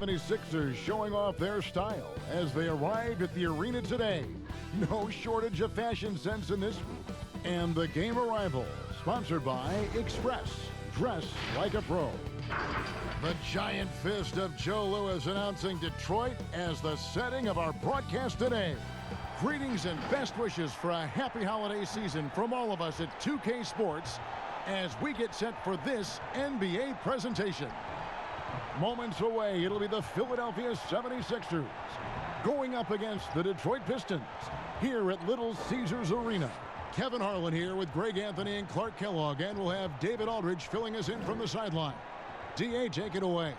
76ers showing off their style as they arrived at the arena today. No shortage of fashion sense in this group. And the game arrival, sponsored by Express. Dress like a pro. The giant fist of Joe Louis announcing Detroit as the setting of our broadcast today. Greetings and best wishes for a happy holiday season from all of us at 2K Sports as we get set for this NBA presentation. Moments away, it'll be the Philadelphia 76ers going up against the Detroit Pistons here at Little Caesars Arena. Kevin Harlan here with Greg Anthony and Clark Kellogg, and we'll have David Aldridge filling us in from the sideline. D.A., take it away.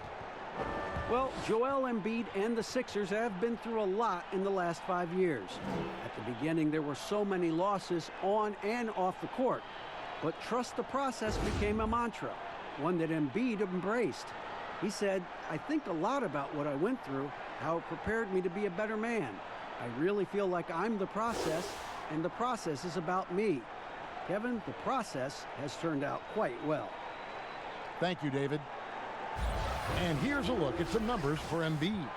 Well, Joel Embiid and the Sixers have been through a lot in the last 5 years. At the beginning, there were so many losses on and off the court. But trust the process became a mantra, one that Embiid embraced. He said, "I think a lot about what I went through, how it prepared me to be a better man. I really feel like I'm the process, and the process is about me." Kevin, the process has turned out quite well. Thank you, David. And here's a look at some numbers for Embiid.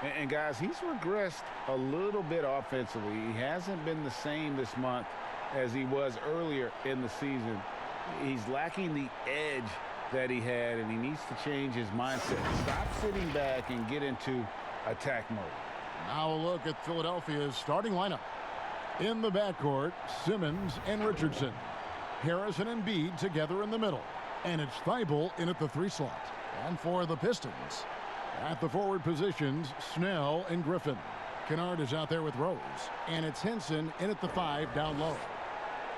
And guys, he's regressed a little bit offensively. He hasn't been the same this month as he was earlier in the season. He's lacking the edge that he had, and he needs to change his mindset. Stop sitting back and get into attack mode. Now a look at Philadelphia's starting lineup. In the backcourt, Simmons and Richardson. Harris and Embiid together in the middle. And it's Thibault in at the 3 slot. And for the Pistons, at the forward positions, Snell and Griffin. Kennard is out there with Rose. And it's Henson in at the 5 down low.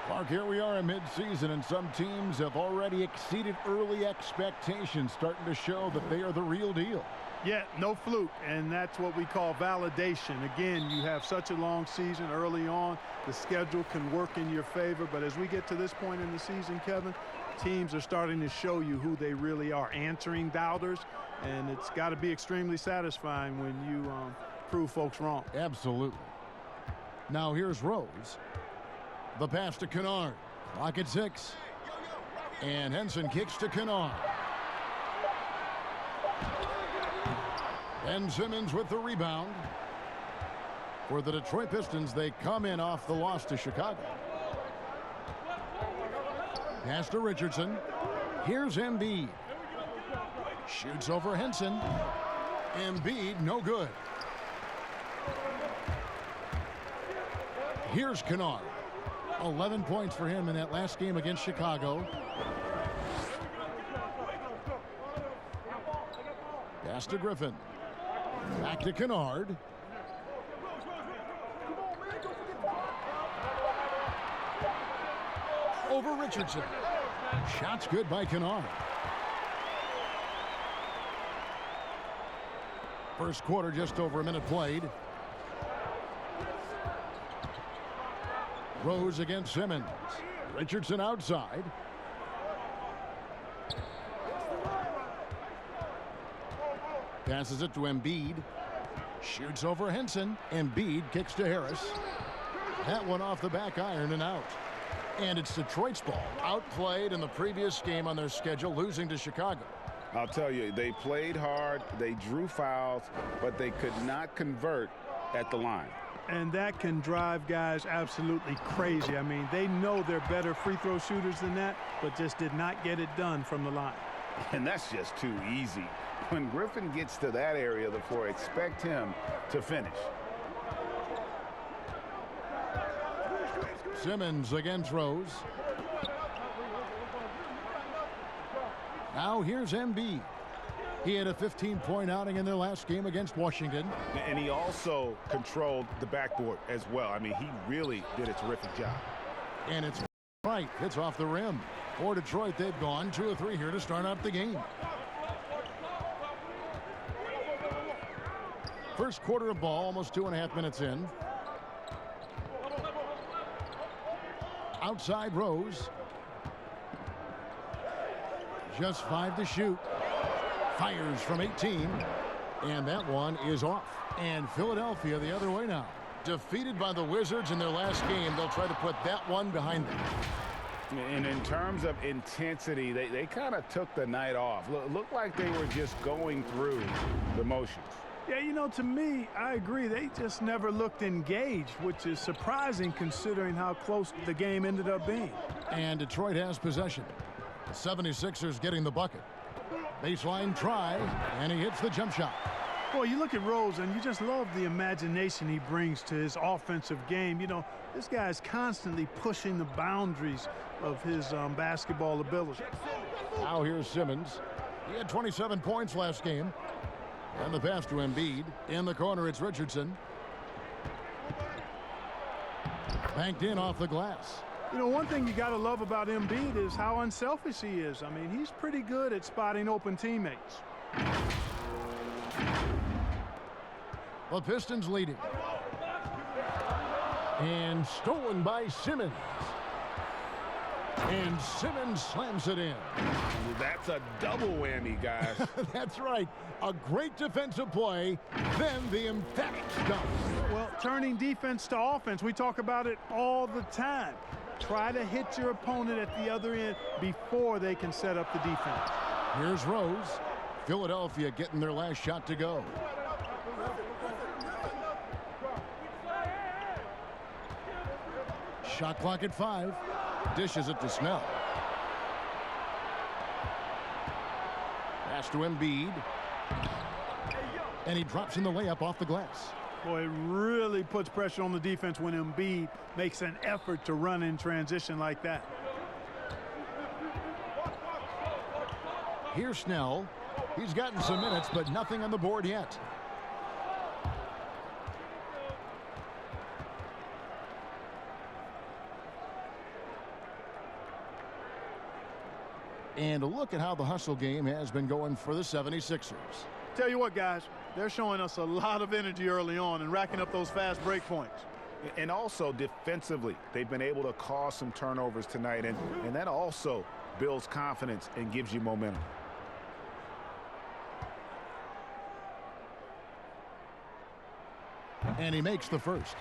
Clark, here we are in midseason, and some teams have already exceeded early expectations, starting to show that they are the real deal. Yeah, no fluke, and that's what we call validation. Again, you have such a long season early on. The schedule can work in your favor, but as we get to this point in the season, Kevin, teams are starting to show you who they really are, answering doubters, and it's got to be extremely satisfying when you prove folks wrong. Absolutely. Now here's Rose. The pass to Kennard. Clock at 6. And Henson kicks to Kennard. And Simmons with the rebound. For the Detroit Pistons, they come in off the loss to Chicago. Pass to Richardson. Here's Embiid. Shoots over Henson. Embiid, no good. Here's Kennard. 11 points for him in that last game against Chicago. Pass to Griffin. Back to Kennard. Over Richardson. Shots good by Kennard. First quarter, just over a minute played. Rose against Simmons. Richardson outside. Passes it to Embiid. Shoots over Henson. Embiid kicks to Harris. That one off the back iron and out. And it's Detroit's ball. Outplayed in the previous game on their schedule, losing to Chicago. I'll tell you, they played hard, they drew fouls, but they could not convert at the line. And that can drive guys absolutely crazy. I mean, they know they're better free throw shooters than that, but just did not get it done from the line. And that's just too easy. When Griffin gets to that area of the floor, expect him to finish. Simmons against Rose. Now here's Embiid. He had a 15-point outing in their last game against Washington. And he also controlled the backboard as well. I mean, he really did a terrific job. And it's right. It's off the rim. For Detroit, they've gone 2 of 3 here to start out the game. First quarter of ball, almost 2.5 minutes in. Outside Rose. Just 5 to shoot. Fires from 18. And that one is off. And Philadelphia the other way now. Defeated by the Wizards in their last game, they'll try to put that one behind them. And in terms of intensity, they kind of took the night off. Looked like they were just going through the motions. Yeah, you know, to me, I agree. They just never looked engaged, which is surprising considering how close the game ended up being. And Detroit has possession. The 76ers getting the bucket. Baseline try, and he hits the jump shot. Boy, you look at Rose, and you just love the imagination he brings to his offensive game. You know, this guy is constantly pushing the boundaries of his basketball ability. Now here's Simmons. He had 27 points last game. And the pass to Embiid. In the corner, it's Richardson. Banked in off the glass. You know, one thing you got to love about Embiid is how unselfish he is. I mean, he's pretty good at spotting open teammates. The Pistons leading. And stolen by Simmons. And Simmons slams it in. That's a double whammy, guys. That's right. A great defensive play, then the emphatic stuff. Well, turning defense to offense, we talk about it all the time. Try to hit your opponent at the other end before they can set up the defense. Here's Rose. Philadelphia getting their last shot to go. Shot clock at 5. Dishes it to Snell. Pass to Embiid. And he drops in the layup off the glass. Boy, it really puts pressure on the defense when Embiid makes an effort to run in transition like that. Here's Snell. He's gotten some minutes, but nothing on the board yet. And look at how the hustle game has been going for the 76ers. Tell you what, guys, they're showing us a lot of energy early on and racking up those fast break points. And also defensively, they've been able to cause some turnovers tonight, and that also builds confidence and gives you momentum. And he makes the first.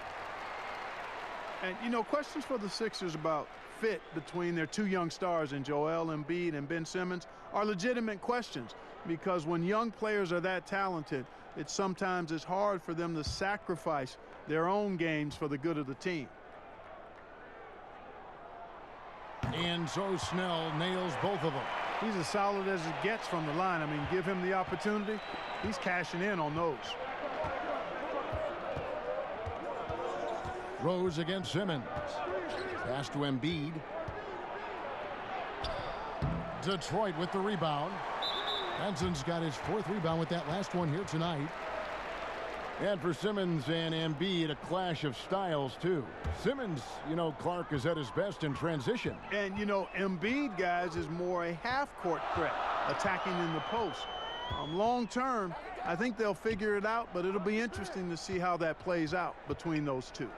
And, you know, questions for the Sixers about fit between their two young stars in Joel Embiid and Ben Simmons are legitimate questions, because when young players are that talented, sometimes it's hard for them to sacrifice their own games for the good of the team. And so Snell nails both of them. He's as solid as it gets from the line. I mean, give him the opportunity, he's cashing in on those. Rose against Simmons. Pass to Embiid. Detroit with the rebound. Benson's got his 4th rebound with that last one here tonight. And for Simmons and Embiid, a clash of styles, too. Simmons, you know, Clark, is at his best in transition. And, you know, Embiid, guys, is more a half-court threat, attacking in the post. Long term, I think they'll figure it out, but it'll be interesting to see how that plays out between those two.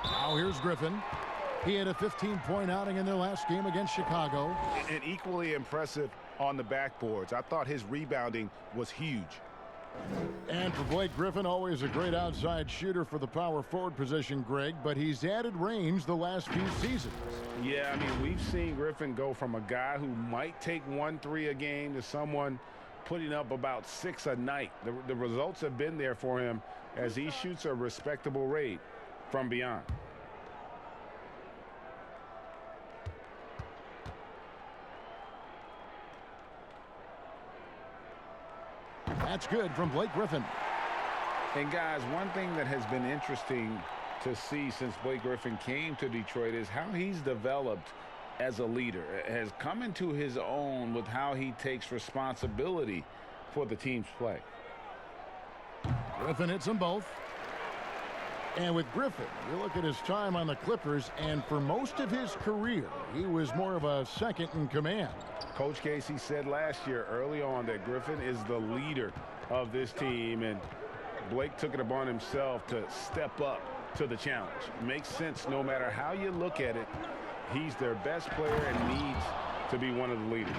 Now here's Griffin. He had a 15-point outing in their last game against Chicago. And equally impressive on the backboards. I thought his rebounding was huge. And for Blake Griffin, always a great outside shooter for the power forward position, Greg, but he's added range the last few seasons. Yeah, I mean, we've seen Griffin go from a guy who might take 1 3 a game to someone putting up about 6 a night. The results have been there for him as he shoots a respectable rate from beyond. That's good from Blake Griffin. And guys, one thing that has been interesting to see since Blake Griffin came to Detroit is how he's developed as a leader, has come into his own with how he takes responsibility for the team's play. Griffin hits them both. And with Griffin, you look at his time on the Clippers, and for most of his career, he was more of a second in command. Coach Casey said last year early on that Griffin is the leader of this team, and Blake took it upon himself to step up to the challenge. Makes sense no matter how you look at it. He's their best player and needs to be one of the leaders.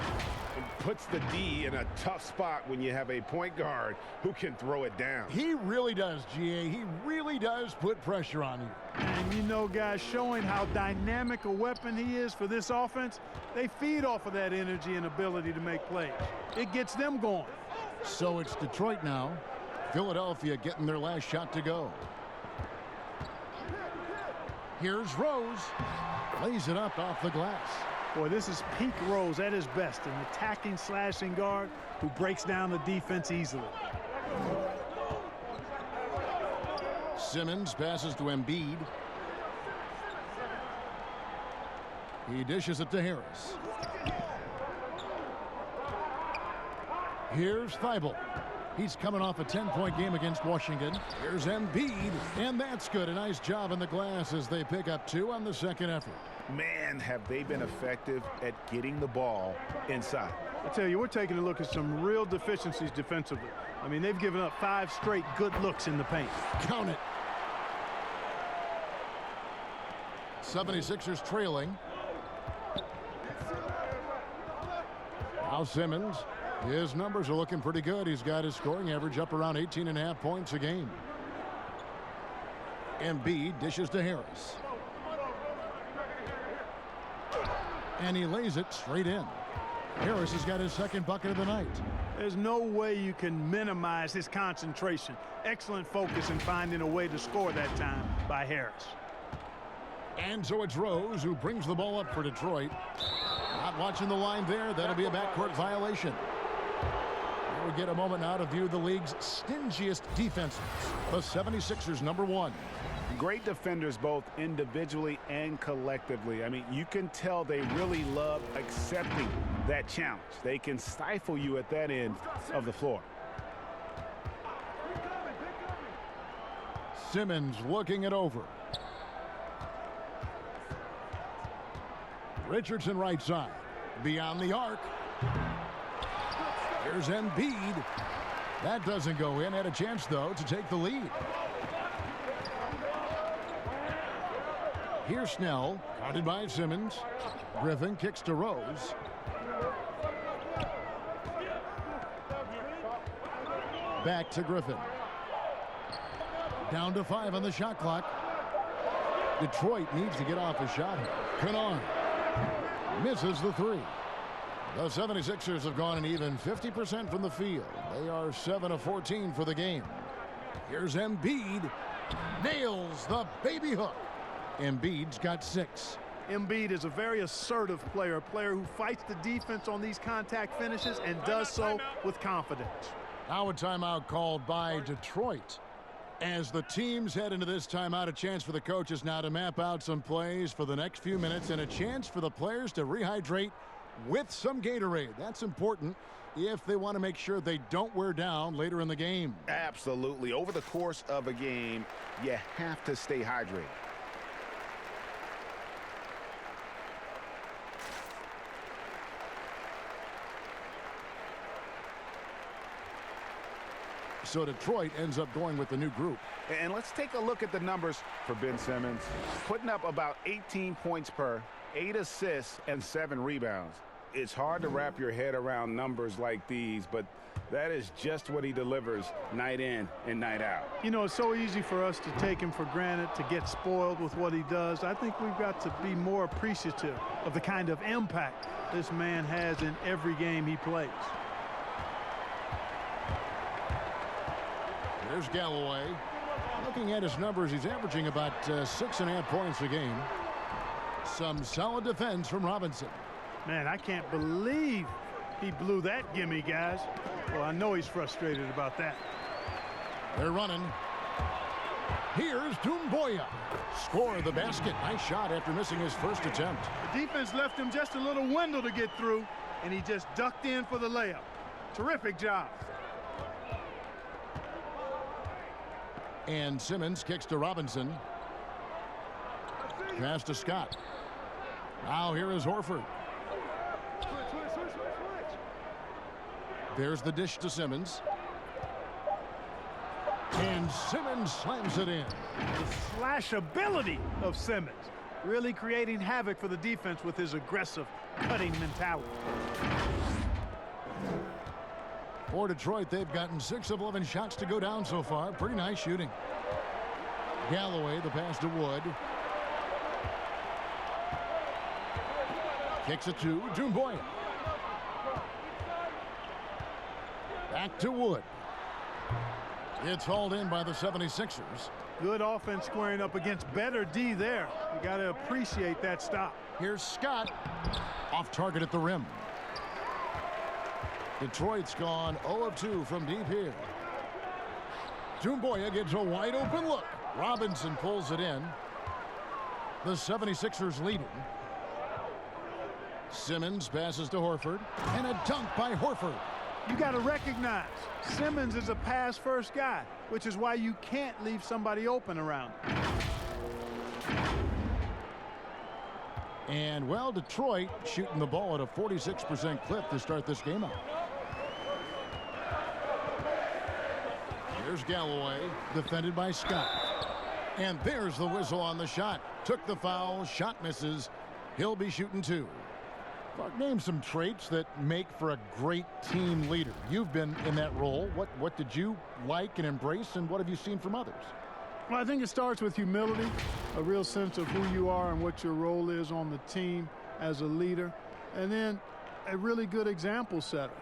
It puts the D in a tough spot when you have a point guard who can throw it down. He really does, GA. He really does put pressure on you. And And you know, guys, showing how dynamic a weapon he is for this offense, they feed off of that energy and ability to make plays. It gets them going. So it's Detroit now. Philadelphia getting their last shot to go. Here's Rose. Lays it up off the glass. Boy, this is peak Rose at his best, an attacking, slashing guard who breaks down the defense easily. Simmons passes to Embiid. He dishes it to Harris. Here's Thibault. He's coming off a 10-point game against Washington. Here's Embiid, and that's good. A nice job in the glass as they pick up 2 on the second effort. Man, have they been effective at getting the ball inside. I tell you, we're taking a look at some real deficiencies defensively. I mean, they've given up 5 straight good looks in the paint. Count it. 76ers trailing. Now Simmons. His numbers are looking pretty good. He's got his scoring average up around 18.5 points a game. Embiid dishes to Harris. And he lays it straight in. Harris has got his second bucket of the night. There's no way you can minimize his concentration. Excellent focus in finding a way to score that time by Harris. And so it's Rose who brings the ball up for Detroit. Not watching the line there. That'll be a backcourt violation. We get a moment now to view the league's stingiest defenses. The 76ers #1. Great defenders both individually and collectively. I mean, you can tell they really love accepting that challenge. They can stifle you at that end of the floor. Simmons looking it over. Richardson right side. Beyond the arc. Here's Embiid. That doesn't go in. Had a chance, though, to take the lead. Here's Snell. Guarded by Simmons. Griffin kicks to Rose. Back to Griffin. Down to 5 on the shot clock. Detroit needs to get off a shot. Kennard misses the 3. The 76ers have gone an even 50% from the field. They are 7 of 14 for the game. Here's Embiid. Nails the baby hook. Embiid's got 6. Embiid is a very assertive player, a player who fights the defense on these contact finishes and does so with confidence. Now a timeout called by Detroit. As the teams head into this timeout, a chance for the coaches now to map out some plays for the next few minutes and a chance for the players to rehydrate with some Gatorade. That's important if they want to make sure they don't wear down later in the game. Absolutely. Over the course of a game, you have to stay hydrated. So Detroit ends up going with the new group. And let's take a look at the numbers for Ben Simmons. Putting up about 18 points per, 8 assists, and 7 rebounds. It's hard to wrap your head around numbers like these, but that is just what he delivers night in and night out. You know, it's so easy for us to take him for granted, to get spoiled with what he does. I think we've got to be more appreciative of the kind of impact this man has in every game he plays. There's Galloway. Looking at his numbers, he's averaging about 6.5 points a game. Some solid defense from Robinson. Man, I can't believe he blew that gimme, guys. Well, I know he's frustrated about that. They're running. Here's Doumbouya. Score the basket. Nice shot after missing his first attempt. The defense left him just a little window to get through, and he just ducked in for the layup. Terrific job. And Simmons kicks to Robinson. Pass to Scott. Now here is Horford. There's the dish to Simmons. And Simmons slams it in. The slash ability of Simmons, really creating havoc for the defense with his aggressive, cutting mentality. For Detroit, they've gotten 6 of 11 shots to go down so far. Pretty nice shooting. Galloway, the pass to Wood. Kicks it to Doumbouya. Back to Wood. It's hauled in by the 76ers. Good offense squaring up against better D there. You got to appreciate that stop. Here's Scott. Off target at the rim. Detroit's gone 0 of 2 from deep here. Doumbouya gets a wide open look. Robinson pulls it in. The 76ers leading. Simmons passes to Horford. And a dunk by Horford. You got to recognize Simmons is a pass-first guy, which is why you can't leave somebody open around him. And, well, Detroit shooting the ball at a 46% clip to start this game out. Here's Galloway, defended by Scott. And there's the whistle on the shot. Took the foul, shot misses. He'll be shooting 2. Clark, name some traits that make for a great team leader. You've been in that role. What did you like and embrace, and what have you seen from others? Well, I think it starts with humility, a real sense of who you are and what your role is on the team as a leader, and then a really good example setter.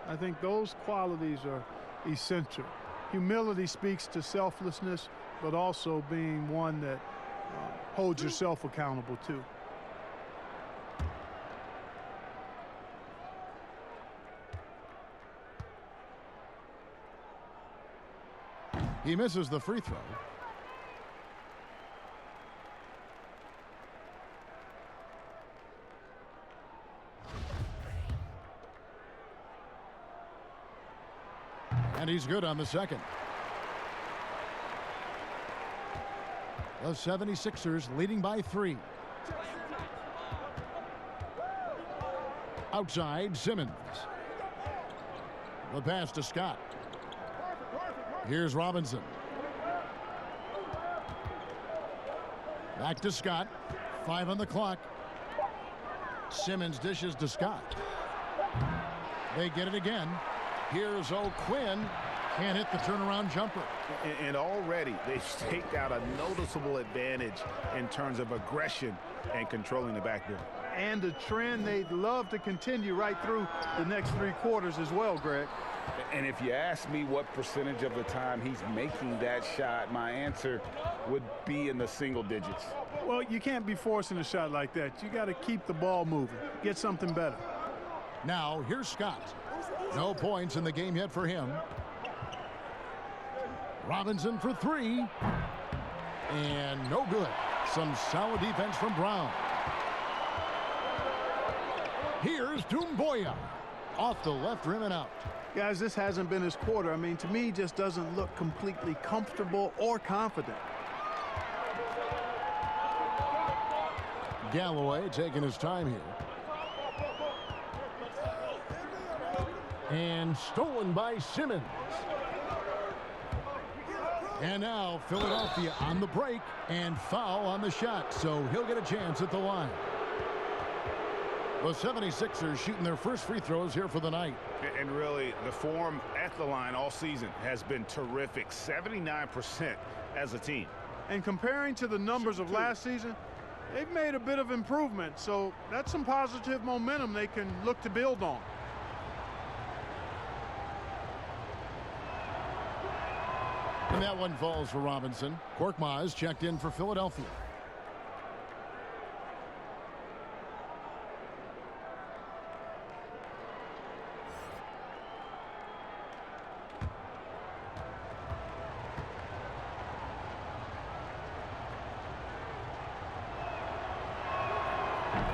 I think those qualities are essential. Humility speaks to selflessness, but also being one that holds yourself accountable too. He misses the free throw. And he's good on the second. The 76ers leading by 3. Outside, Simmons. The pass to Scott. Here's Robinson. Back to Scott. 5 on the clock. Simmons dishes to Scott. They get it again. Here's O'Quinn. Can't hit the turnaround jumper. And already they've staked out a noticeable advantage in terms of aggression and controlling the backboard. And a trend they'd love to continue right through the next 3 quarters as well, Greg. And if you ask me what percentage of the time he's making that shot, my answer would be in the single digits. Well, you can't be forcing a shot like that. You got to keep the ball moving. Get something better. Now, here's Scott. No points in the game yet for him. Robinson for 3. And no good. Some solid defense from Brown. Here's Doumbouya. Off the left rim and out. Guys, this hasn't been his quarter. I mean, to me, just doesn't look completely comfortable or confident. Galloway taking his time here. And stolen by Simmons. And now Philadelphia on the break and foul on the shot, so he'll get a chance at the line. The 76ers shooting their first free throws here for the night. And really, the form at the line all season has been terrific. 79% as a team. And comparing to the numbers of last season, they've made a bit of improvement, so that's some positive momentum they can look to build on. And that one falls for Robinson. Korkmaz checked in for Philadelphia.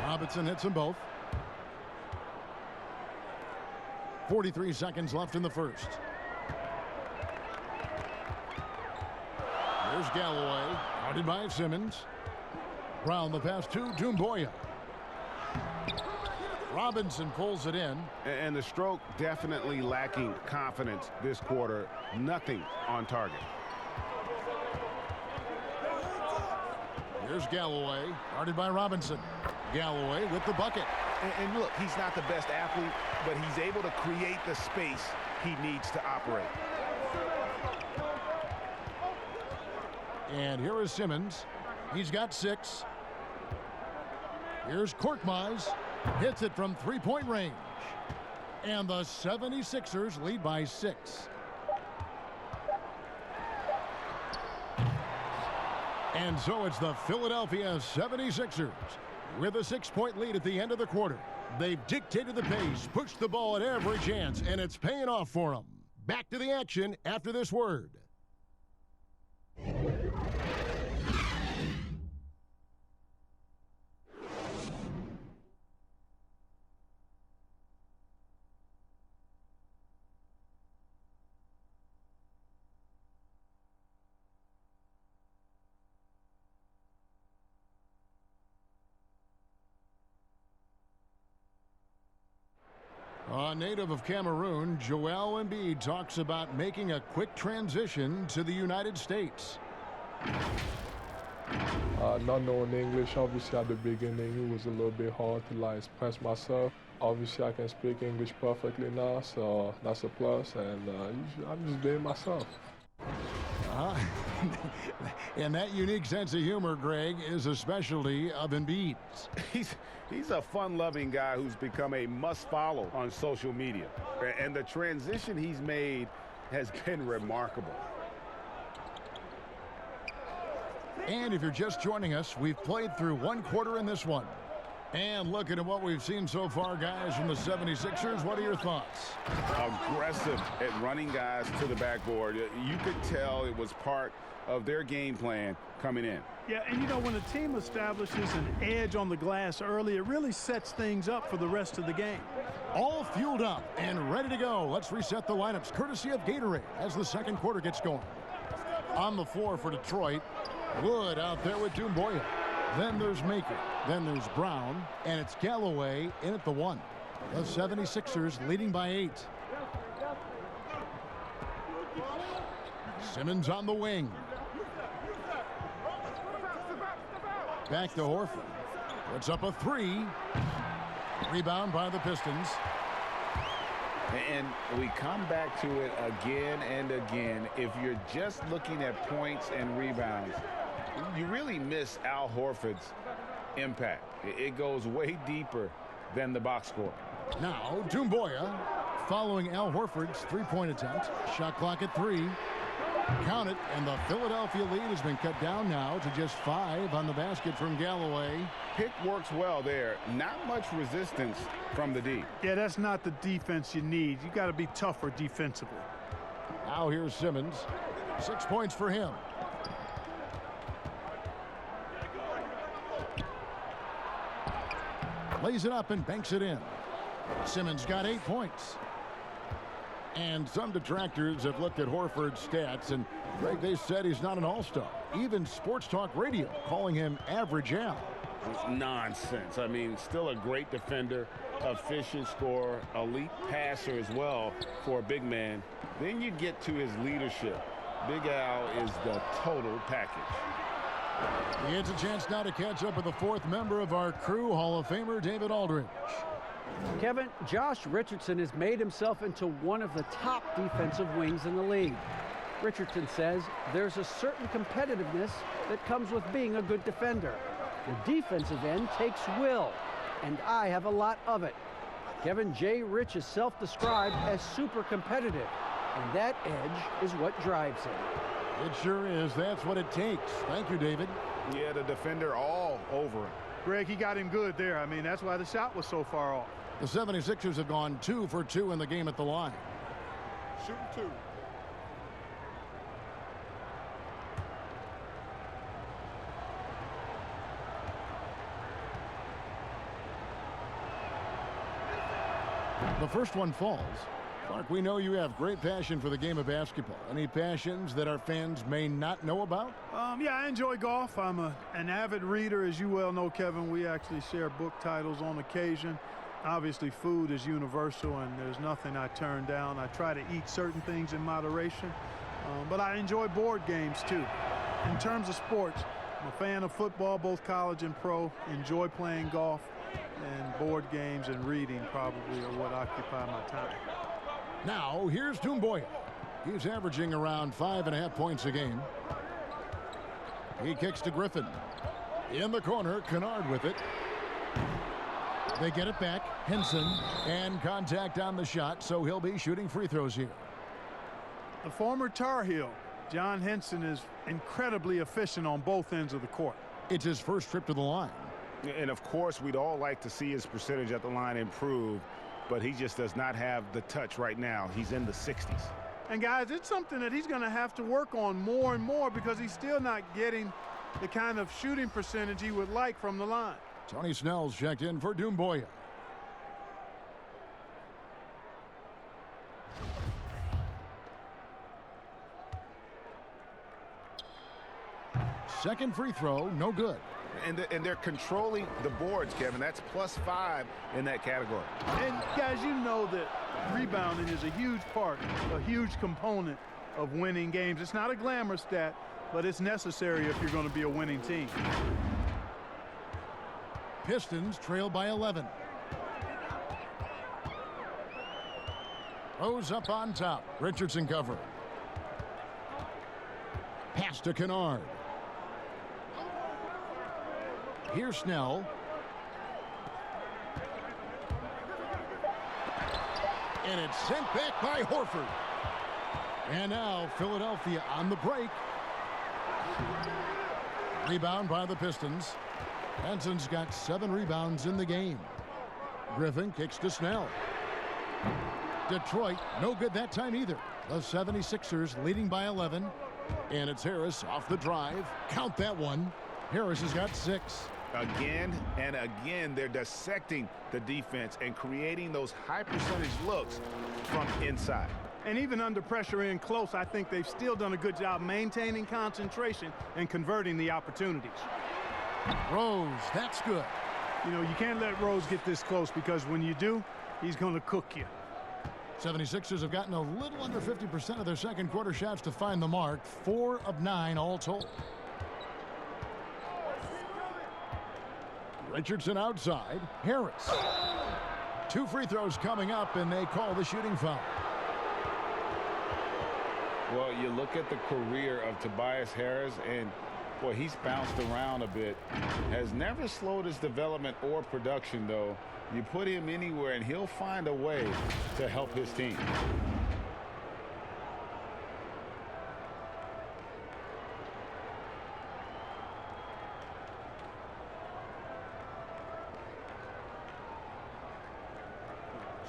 Robinson hits them both. 43 seconds left in the first. There's Galloway, guarded by Simmons. Brown the pass to Doumbouya. Robinson pulls it in. And the stroke definitely lacking confidence this quarter. Nothing on target. Here's Galloway, guarded by Robinson. Galloway with the bucket. And look, he's not the best athlete, but he's able to create the space he needs to operate. And here is Simmons. He's got 6. Here's Korkmaz. Hits it from three-point range. And the 76ers lead by 6. And so it's the Philadelphia 76ers with a 6-point lead at the end of the quarter. They've dictated the pace, pushed the ball at every chance, and it's paying off for them. Back to the action after this word. A native of Cameroon, Joel Embiid talks about making a quick transition to the United States. Not knowing English, obviously at the beginning, it was a little bit hard to express myself. Obviously, I can speak English perfectly now, so that's a plus, and I'm just being myself. And that unique sense of humor, Greg, is a specialty of Embiid's. He's a fun-loving guy who's become a must-follow on social media. And the transition he's made has been remarkable. And if you're just joining us, we've played through one quarter in this one. And looking at what we've seen so far, guys, from the 76ers, what are your thoughts? Aggressive at running guys to the backboard. You could tell it was part of their game plan coming in. Yeah, and you know, when a team establishes an edge on the glass early, it really sets things up for the rest of the game. All fueled up and ready to go. Let's reset the lineups, courtesy of Gatorade, as the second quarter gets going. On the floor for Detroit, Wood out there with Doumbouya. Then there's Maker. Then there's Brown. And it's Galloway in at the 1. The 76ers leading by 8. Simmons on the wing. Back to Horford. Puts up a 3. Rebound by the Pistons. And we come back to it again and again. If you're just looking at points and rebounds, you really miss Al Horford's impact. It goes way deeper than the box score. Now, Doumbouya following Al Horford's three-point attempt. Shot clock at 3. Count it, and the Philadelphia lead has been cut down now to just 5 on the basket from Galloway. Pick works well there. Not much resistance from the D. Yeah, that's not the defense you need. You got to be tougher defensively. Now here's Simmons. 6 points for him. Lays it up and banks it in. Simmons got 8 points. And some detractors have looked at Horford's stats, and Greg, they said he's not an all-star. Even Sports Talk Radio calling him average Al. Nonsense. I mean, still a great defender, efficient scorer, elite passer as well for a big man. Then you get to his leadership. Big Al is the total package. He gets a chance now to catch up with the 4th member of our crew, Hall of Famer David Aldridge. Kevin, Josh Richardson has made himself into one of the top defensive wings in the league. Richardson says there's a certain competitiveness that comes with being a good defender. The defensive end takes will, and I have a lot of it. Kevin J. Rich is self-described as super competitive, and that edge is what drives him. It sure is. That's what it takes. Thank you, David. Yeah, the defender all over him. Greg, he got him good there. I mean, that's why the shot was so far off. The 76ers have gone 2 for 2 in the game at the line. Shooting 2. The first one falls. Clark, we know you have great passion for the game of basketball. Any passions that our fans may not know about? Yeah, I enjoy golf. I'm an avid reader, as you well know, Kevin. We actually share book titles on occasion. Obviously, food is universal, and there's nothing I turn down. I try to eat certain things in moderation, but I enjoy board games, too. In terms of sports, I'm a fan of football, both college and pro. Enjoy playing golf, and board games and reading probably are what occupy my time. Now, here's Doumbouya. He's averaging around 5.5 points a game. He kicks to Griffin. In the corner, Kennard with it. They get it back. Henson, and contact on the shot, so he'll be shooting free throws here. The former Tar Heel, John Henson, is incredibly efficient on both ends of the court. It's his first trip to the line. And of course, we'd all like to see his percentage at the line improve, but he just does not have the touch right now. He's in the 60s. And guys, it's something that he's going to have to work on more and more because he's still not getting the kind of shooting percentage he would like from the line. Tony Snell's checked in for Doumbouya. Second free throw, no good. And they're controlling the boards, Kevin. That's +5 in that category. And guys, you know that rebounding is a huge part, a huge component of winning games. It's not a glamour stat, but it's necessary if you're going to be a winning team. Pistons trail by 11. Rose up on top. Richardson cover. Pass to Kennard. Here's Snell. And it's sent back by Horford. And now Philadelphia on the break. Rebound by the Pistons. Henson's got 7 rebounds in the game. Griffin kicks to Snell. Detroit, no good that time either. The 76ers leading by 11. And it's Harris off the drive. Count that one. Harris has got 6. Again and again, they're dissecting the defense and creating those high percentage looks from inside. And even under pressure in close, I think they've still done a good job maintaining concentration and converting the opportunities. Rose, that's good. You know, you can't let Rose get this close because when you do, he's going to cook you. 76ers have gotten a little under 50% of their second quarter shots to find the mark. 4 of 9 all told. Richardson outside. Harris. 2 free throws coming up, and they call the shooting foul. Well, you look at the career of Tobias Harris, and boy, he's bounced around a bit. Has never slowed his development or production, though. You put him anywhere, and he'll find a way to help his team.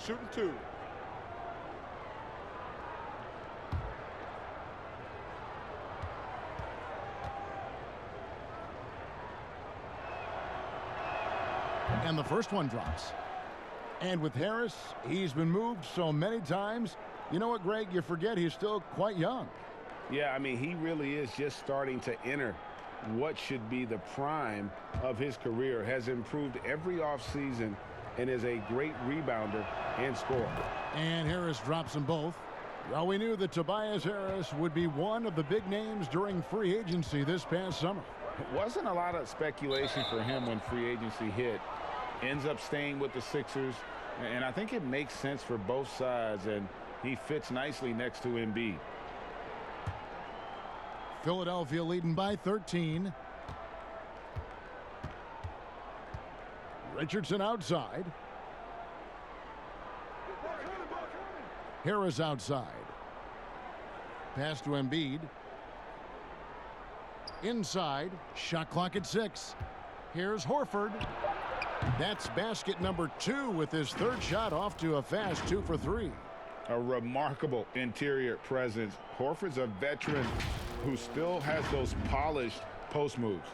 Shooting 2. And the first one drops. And with Harris, he's been moved so many times. You know what, Greg? You forget he's still quite young. Yeah, I mean, he really is just starting to enter what should be the prime of his career. Has improved every offseason and is a great rebounder and scorer. And Harris drops them both. Well, we knew that Tobias Harris would be one of the big names during free agency this past summer. It wasn't a lot of speculation for him when free agency hit. Ends up staying with the Sixers, and I think it makes sense for both sides, and he fits nicely next to Embiid. Philadelphia leading by 13. Richardson outside. Harris outside. Pass to Embiid. Inside. Shot clock at 6. Here's Horford. That's basket number 2 with his third shot off to a fast 2 for 3. A remarkable interior presence. Horford's a veteran who still has those polished post moves.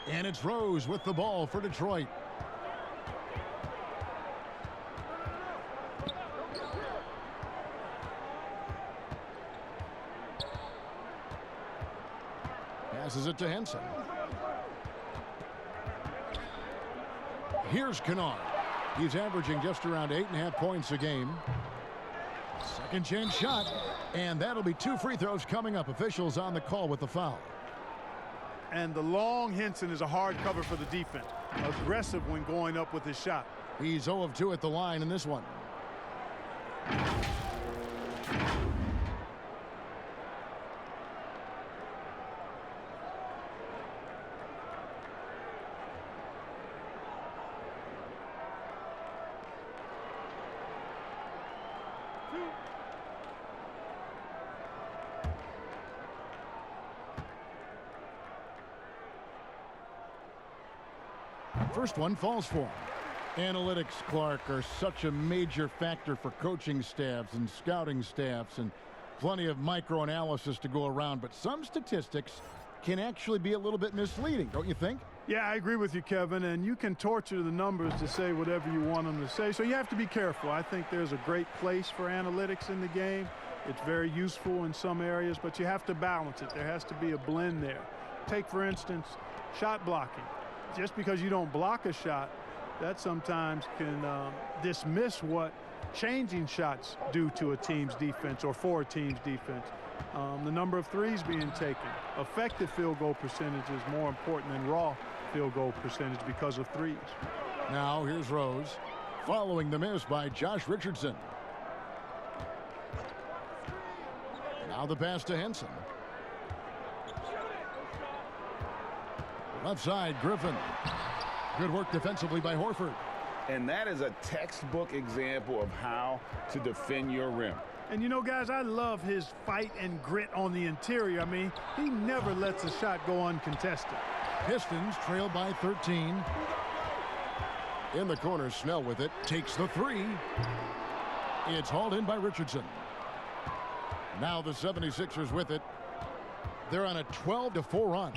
And it's Rose with the ball for Detroit. Passes it to Henson. Here's Kennard. He's averaging just around 8.5 points a game. Second chance shot, and that'll be 2 free throws coming up. Officials on the call with the foul. And the long Henson is a hard cover for the defense. Aggressive when going up with his shot. He's 0 of 2 at the line in this one. First one falls for him. Analytics, Clark, are such a major factor for coaching staffs and scouting staffs, and plenty of microanalysis to go around. But some statistics can actually be a little bit misleading, don't you think? Yeah, I agree with you, Kevin, and you can torture the numbers to say whatever you want them to say, so you have to be careful. I think there's a great place for analytics in the game. It's very useful in some areas, but you have to balance it. There has to be a blend there. Take, for instance, shot blocking. Just because you don't block a shot, that sometimes can dismiss what changing shots do to a team's defense or for a team's defense. The number of threes being taken. Effective field goal percentage is more important than raw field goal percentage because of threes. Now here's Rose following the miss by Josh Richardson. Now the pass to Henson. Left side, Griffin. Good work defensively by Horford. And that is a textbook example of how to defend your rim. And you know, guys, I love his fight and grit on the interior. I mean, he never lets a shot go uncontested. Pistons trail by 13. In the corner, Snell with it. Takes the three. It's hauled in by Richardson. Now the 76ers with it. They're on a 12-4 run.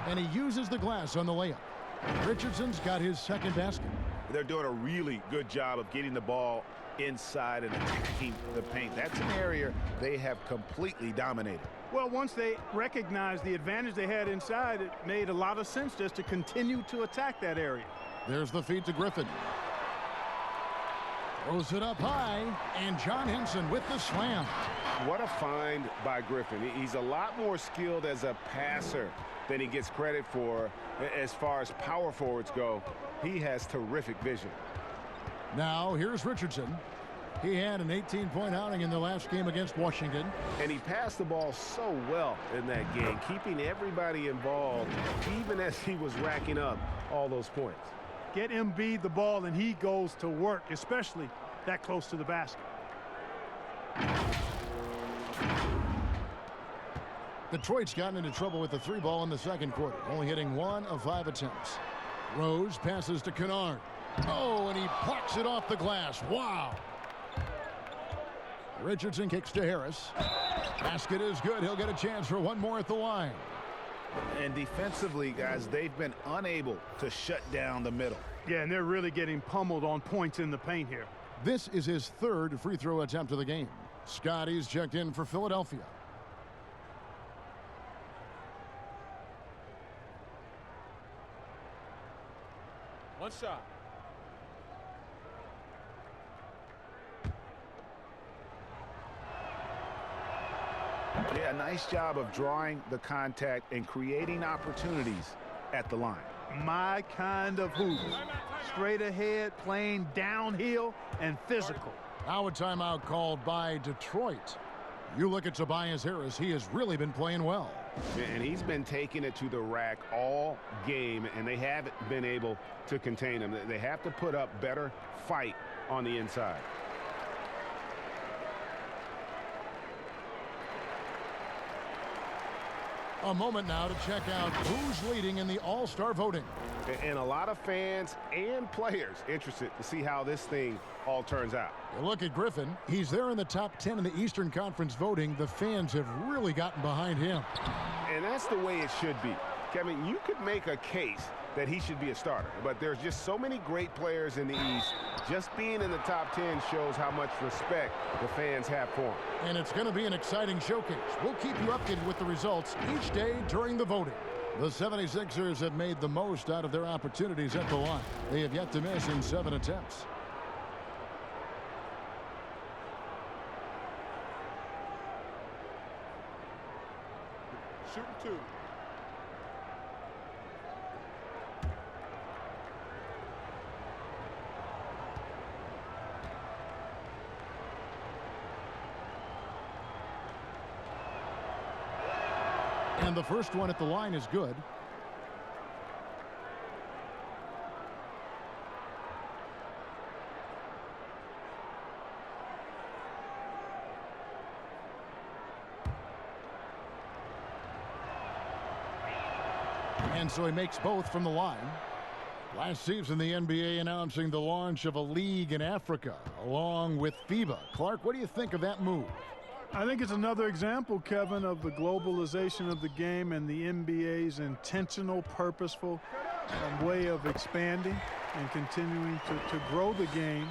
And he uses the glass on the layup. Richardson's got his second basket. They're doing a really good job of getting the ball inside and attacking the paint. That's an area they have completely dominated. Well, once they recognized the advantage they had inside, it made a lot of sense just to continue to attack that area. There's the feed to Griffin. Throws it up high, and John Henson with the slam. What a find by Griffin. He's a lot more skilled as a passer than he gets credit for as far as power forwards go. He has terrific vision. Now here's Richardson. He had an 18-point outing in the last game against Washington. And he passed the ball so well in that game, keeping everybody involved, even as he was racking up all those points. Get Embiid the ball and he goes to work, especially that close to the basket. Detroit's gotten into trouble with the three ball in the second quarter, only hitting 1 of 5 attempts. Rose passes to Kennard. Oh, and he plucks it off the glass. Wow. Richardson kicks to Harris. Basket is good. He'll get a chance for one more at the line. And defensively, guys, they've been unable to shut down the middle. Yeah, and they're really getting pummeled on points in the paint here. This is his third free throw attempt of the game. Scotty's checked in for Philadelphia. One shot. Yeah, nice job of drawing the contact and creating opportunities at the line. My kind of hoop. Straight ahead, playing downhill, and physical. Now a timeout called by Detroit. You look at Tobias Harris. He has really been playing well. And he's been taking it to the rack all game, and they haven't been able to contain him. They have to put up better fight on the inside. A moment now to check out who's leading in the All-Star voting. And a lot of fans and players interested to see how this thing all turns out. You look at Griffin. He's there in the top 10 in the Eastern Conference voting. The fans have really gotten behind him. And that's the way it should be. Kevin, you could make a case that he should be a starter, but there's just so many great players in the East. Just being in the top 10 shows how much respect the fans have for him. And it's going to be an exciting showcase. We'll keep you updated with the results each day during the voting. The 76ers have made the most out of their opportunities at the line. They have yet to miss in 7 attempts. Shooting 2. And the first one at the line is good. And so he makes both from the line. Last season, the NBA announcing the launch of a league in Africa, along with FIBA. Clark, what do you think of that move? I think it's another example, Kevin, of the globalization of the game and the NBA's intentional, purposeful way of expanding and continuing to grow the game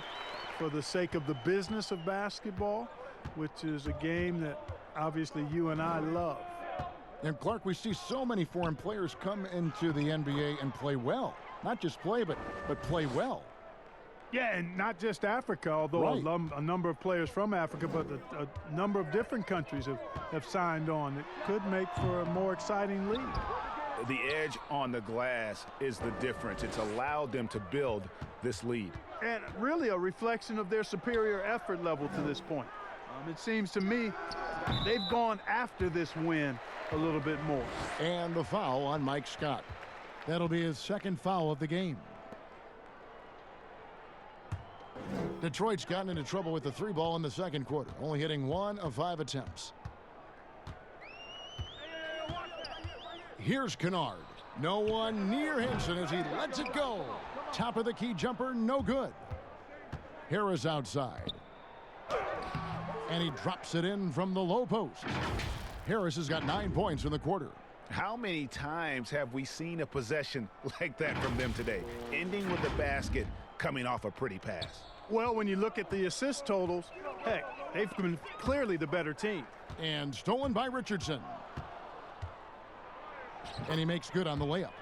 for the sake of the business of basketball, which is a game that obviously you and I love. And Clark, we see so many foreign players come into the NBA and play well. Not just play, but play well. Yeah, and not just Africa, although right. a number of players from Africa, but a number of different countries have signed on. It could make for a more exciting league. The edge on the glass is the difference. It's allowed them to build this lead. And really a reflection of their superior effort level to this point. It seems to me they've gone after this win a little bit more. And the foul on Mike Scott. That'll be his second foul of the game. Detroit's gotten into trouble with the three ball in the second quarter, only hitting 1 of 5 attempts. Here's Kennard. No one near Henson as he lets it go. Top of the key jumper, no good. Harris outside. And he drops it in from the low post. Harris has got 9 points in the quarter. How many times have we seen a possession like that from them today? Ending with the basket, coming off a pretty pass. Well, when you look at the assist totals, heck, they've been clearly the better team. And stolen by Richardson. And he makes good on the layup.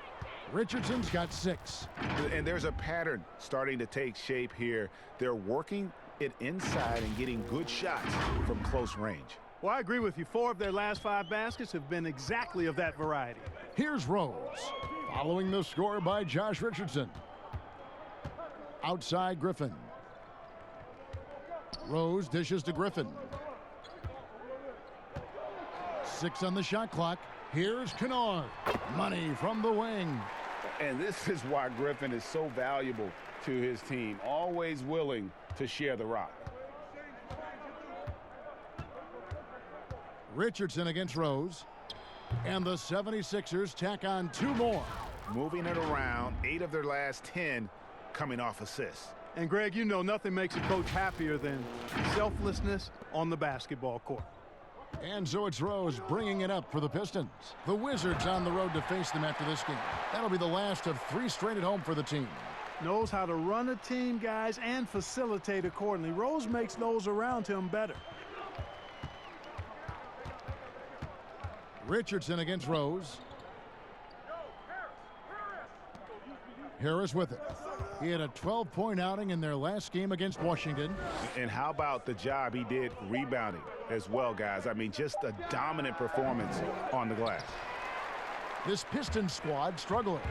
Richardson's got 6. And there's a pattern starting to take shape here. They're working it inside and getting good shots from close range. Well, I agree with you. 4 of their last 5 baskets have been exactly of that variety. Here's Rose, following the score by Josh Richardson. Outside Griffin. Rose dishes to Griffin. 6 on the shot clock. Here's Kennard. Money from the wing. And this is why Griffin is so valuable to his team. Always willing to share the rock. Richardson against Rose. And the 76ers tack on 2 more. Moving it around, 8 of their last 10 coming off assists. And Greg, you know nothing makes a coach happier than selflessness on the basketball court. And so it's Rose bringing it up for the Pistons. The Wizards on the road to face them after this game. That'll be the last of 3 straight at home for the team. Knows how to run a team, guys, and facilitate accordingly. Rose makes those around him better. Richardson against Rose. Harris with it. He had a 12-point outing in their last game against Washington. And how about the job he did rebounding as well, guys? I mean, just a dominant performance on the glass. This Pistons squad struggling.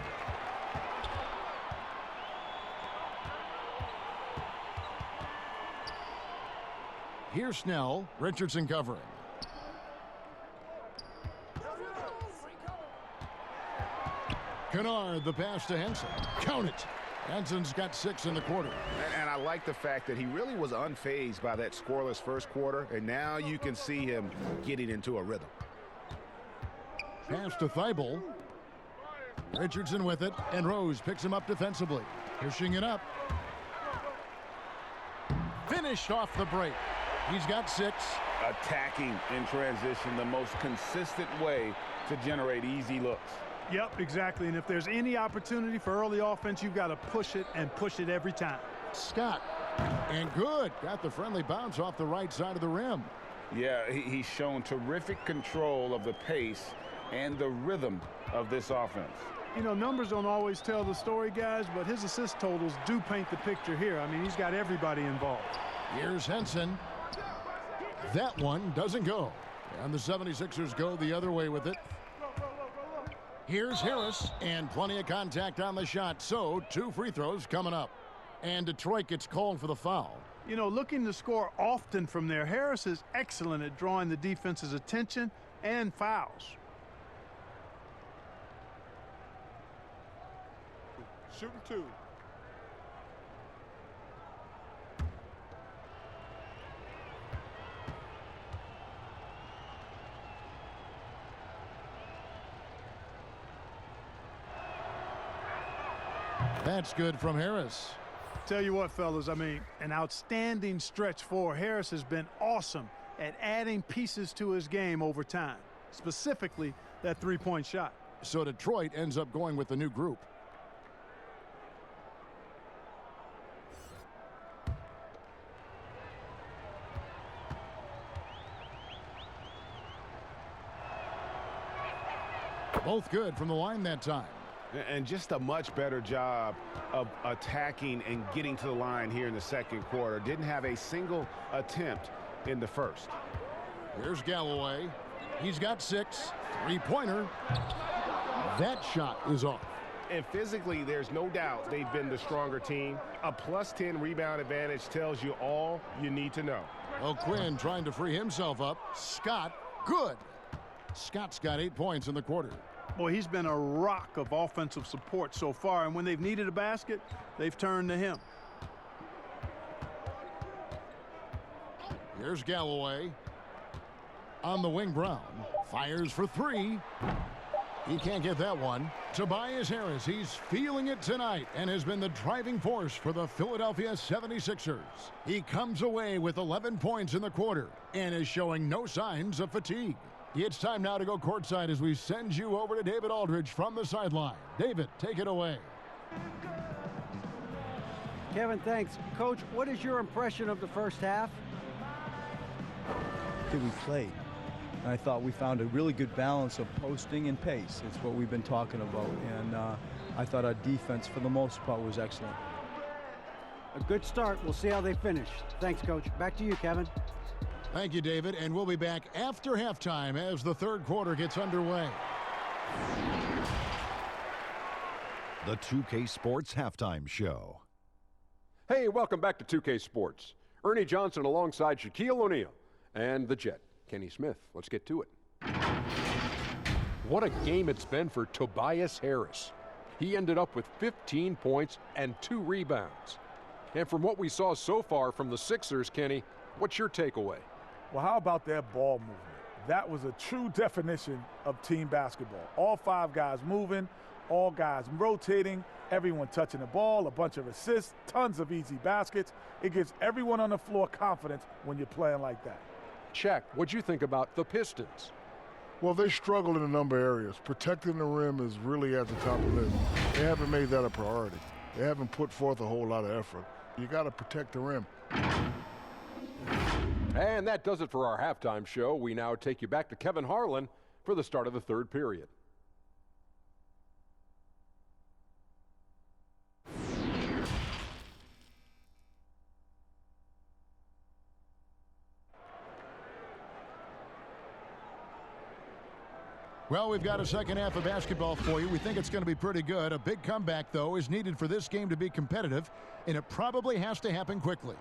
Here's Snell. Richardson covering. Kennard, the pass to Henson. Count it. Henson's got 6 in the quarter. And I like the fact that he really was unfazed by that scoreless first quarter, and now you can see him getting into a rhythm. Pass to Thibault. Richardson with it, and Rose picks him up defensively. Pushing it up. Finished off the break. He's got 6. Attacking in transition, the most consistent way to generate easy looks. Yep, exactly. And if there's any opportunity for early offense, you've got to push it and push it every time. Scott. And good. Got the friendly bounce off the right side of the rim. Yeah, he's shown terrific control of the pace and the rhythm of this offense. You know, numbers don't always tell the story, guys, but his assist totals do paint the picture here. I mean, he's got everybody involved. Here's Henson. That one doesn't go. And the 76ers go the other way with it. Here's Harris, and plenty of contact on the shot, so 2 free throws coming up. And Detroit gets called for the foul. You know, looking to score often from there, Harris is excellent at drawing the defense's attention and fouls. Shooting 2. That's good from Harris. Tell you what, fellas, I mean, an outstanding stretch for Harris has been awesome at adding pieces to his game over time, specifically that three-point shot. So Detroit ends up going with the new group. Both good from the line that time. And just a much better job of attacking and getting to the line here in the second quarter. Didn't have a single attempt in the first. Here's Galloway. He's got 6. Three-pointer. That shot is off. And physically, there's no doubt they've been the stronger team. A +10 rebound advantage tells you all you need to know. O'Quinn trying to free himself up. Scott, good. Scott's got 8 points in the quarter. Boy, he's been a rock of offensive support so far, and when they've needed a basket, they've turned to him. Here's Galloway. On the wing, Brown. Fires for 3. He can't get that one. Tobias Harris, he's feeling it tonight and has been the driving force for the Philadelphia 76ers. He comes away with 11 points in the quarter and is showing no signs of fatigue. It's time now to go courtside as we send you over to David Aldridge from the sideline. David, take it away. Kevin, thanks. Coach, what is your impression of the first half? That we played. I thought we found a really good balance of posting and pace. It's what we've been talking about. And I thought our defense, for the most part, was excellent. A good start. We'll see how they finish. Thanks, Coach. Back to you, Kevin. Thank you, David, and we'll be back after halftime as the third quarter gets underway. The 2K Sports Halftime Show. Hey, welcome back to 2K Sports. Ernie Johnson alongside Shaquille O'Neal and the Jet, Kenny Smith. Let's get to it. What a game it's been for Tobias Harris. He ended up with 15 points and 2 rebounds. And from what we saw so far from the Sixers, Kenny, what's your takeaway? Well, how about that ball movement? That was a true definition of team basketball. All 5 guys moving, all guys rotating, everyone touching the ball, a bunch of assists, tons of easy baskets. It gives everyone on the floor confidence when you're playing like that. Check. What'd you think about the Pistons? Well, they struggle in a number of areas. Protecting the rim is really at the top of the list. They haven't made that a priority. They haven't put forth a whole lot of effort. You got to protect the rim. And that does it for our halftime show. We now take you back to Kevin Harlan for the start of the third period. Well, we've got a second half of basketball for you. We think it's going to be pretty good. A big comeback, though, is needed for this game to be competitive, and it probably has to happen quickly.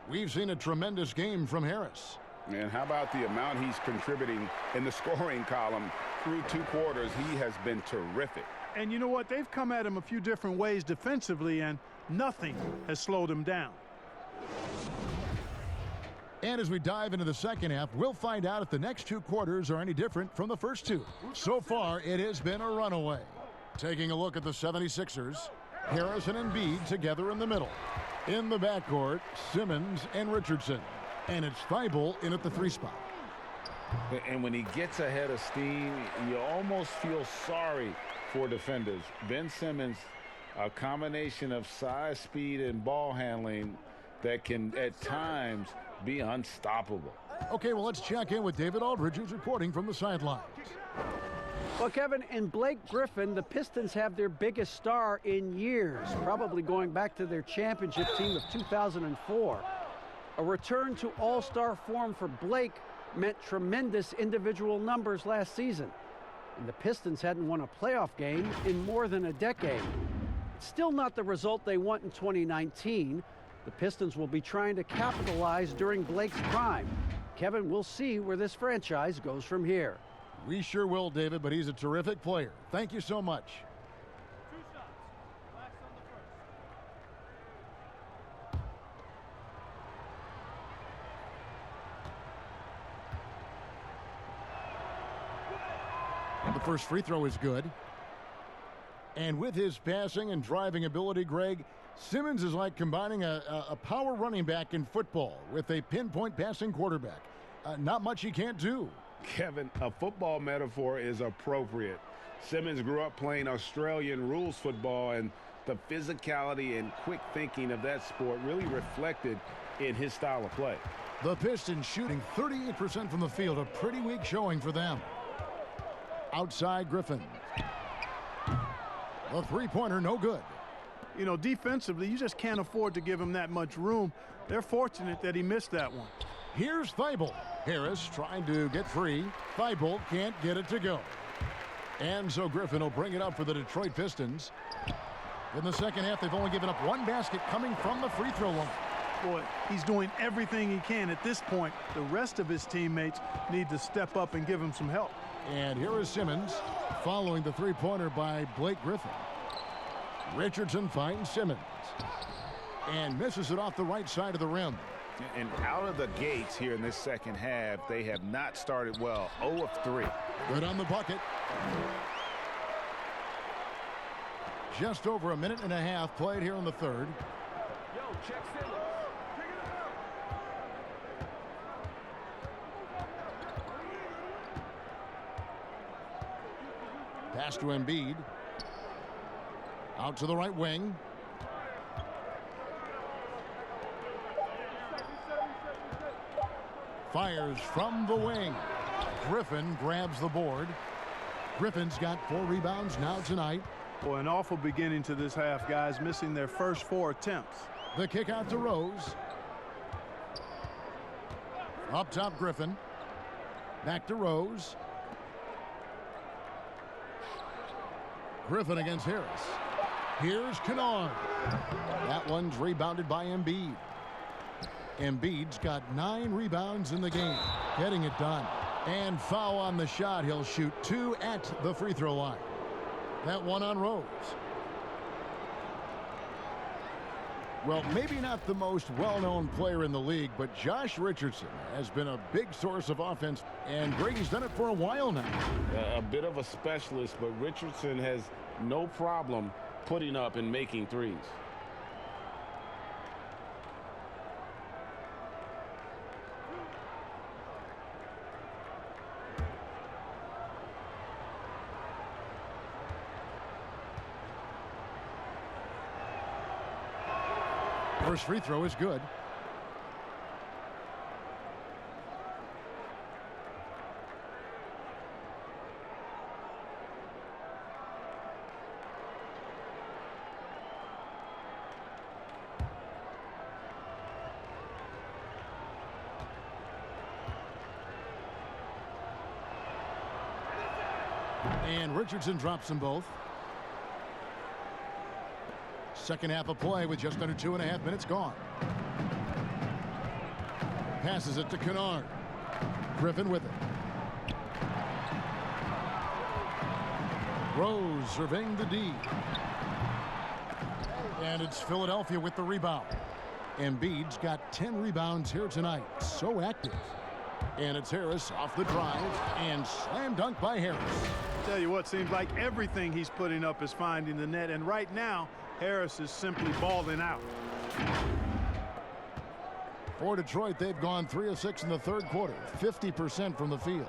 We've seen a tremendous game from Harris. And how about the amount he's contributing in the scoring column through 2 quarters? He has been terrific. And you know what? They've come at him a few different ways defensively, and nothing has slowed him down. And as we dive into the second half, we'll find out if the next 2 quarters are any different from the first 2. So far, it has been a runaway. Taking a look at the 76ers, Harris and Embiid together in the middle. In the backcourt, Simmons and Richardson. And it's Thibault in at the 3 spot. And when he gets ahead of steam, you almost feel sorry for defenders. Ben Simmons, a combination of size, speed, and ball handling that can, at times, be unstoppable. Okay, well, let's check in with David Aldridge, who's reporting from the sidelines. Well, Kevin, in Blake Griffin, the Pistons have their biggest star in years, probably going back to their championship team of 2004. A return to all-star form for Blake meant tremendous individual numbers last season. And the Pistons hadn't won a playoff game in more than a decade. It's still not the result they want in 2019. The Pistons will be trying to capitalize during Blake's prime. Kevin, we'll see where this franchise goes from here. We sure will, David, but he's a terrific player. Thank you so much. 2 shots. Last on the first. And the first free throw is good. And with his passing and driving ability, Greg, Simmons is like combining a power running back in football with a pinpoint passing quarterback. Not much he can't do. Kevin, a football metaphor is appropriate. Simmons grew up playing Australian rules football, and the physicality and quick thinking of that sport really reflected in his style of play. The Pistons shooting 38% from the field, a pretty weak showing for them. Outside Griffin. The three-pointer, no good. You know, defensively, you just can't afford to give him that much room. They're fortunate that he missed that one. Here's Thibault. Harris trying to get free. Thibault can't get it to go. And so Griffin will bring it up for the Detroit Pistons. In the second half, they've only given up one basket coming from the free throw line. Boy, he's doing everything he can at this point. The rest of his teammates need to step up and give him some help. And here is Simmons following the three-pointer by Blake Griffin. Richardson finds Simmons and misses it off the right side of the rim. And out of the gates here in this second half, they have not started well. 0 of 3. Good on the bucket. Just over a minute and a half played here in the third. Yo, check Simmons. Pass to Embiid. Out to the right wing. Fires from the wing. Griffin grabs the board. Griffin's got 4 rebounds now tonight. Boy, an awful beginning to this half, guys, missing their first 4 attempts. The kick out to Rose. Up top, Griffin. Back to Rose. Griffin against Harris. Here's Kennard. That one's rebounded by Embiid. Embiid's got 9 rebounds in the game. Getting it done. And foul on the shot. He'll shoot 2 at the free throw line. That one on Rose. Well, maybe not the most well-known player in the league, but Josh Richardson has been a big source of offense, and Brady's done it for a while now. A bit of a specialist, but Richardson has no problem putting up and making threes. First free throw is good. And Richardson drops them both. Second half of play with just under 2.5 minutes gone. Passes it to Kennard. Griffin with it. Rose surveying the D. And it's Philadelphia with the rebound. Embiid's got 10 rebounds here tonight. So active. And it's Harris off the drive and slam dunk by Harris. Tell you what, seems like everything he's putting up is finding the net, and right now Harris is simply balling out. For Detroit, they've gone 3 of 6 in the third quarter, 50% from the field.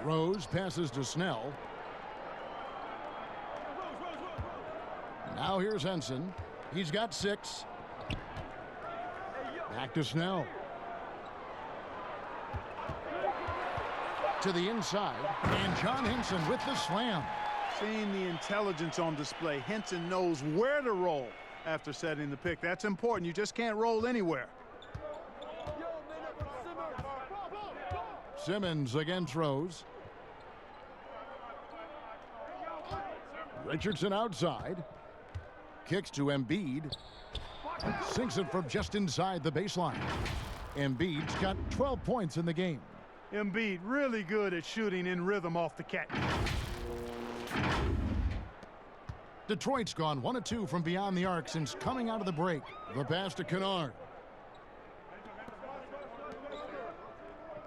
Rose passes to Snell. Now here's Henson. He's got 6. Back to Snell. To the inside, and John Henson with the slam. Seeing the intelligence on display, Henson knows where to roll after setting the pick. That's important. You just can't roll anywhere. Simmons against Rose. Richardson outside. Kicks to Embiid. Sinks it from just inside the baseline. Embiid's got 12 points in the game. Embiid really good at shooting in rhythm off the catch. Detroit's gone 1 of 2 from beyond the arc since coming out of the break. The pass to Kennard.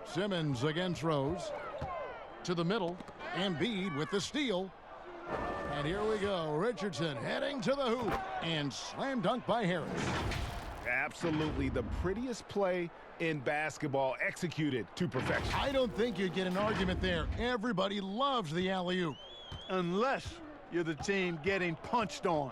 Simmons against Rose. To the middle. Embiid with the steal. And here we go. Richardson heading to the hoop. And slam dunk by Harris. Absolutely the prettiest play in basketball, executed to perfection. I don't think you'd get an argument there. Everybody loves the alley-oop. Unless you're the team getting punched on.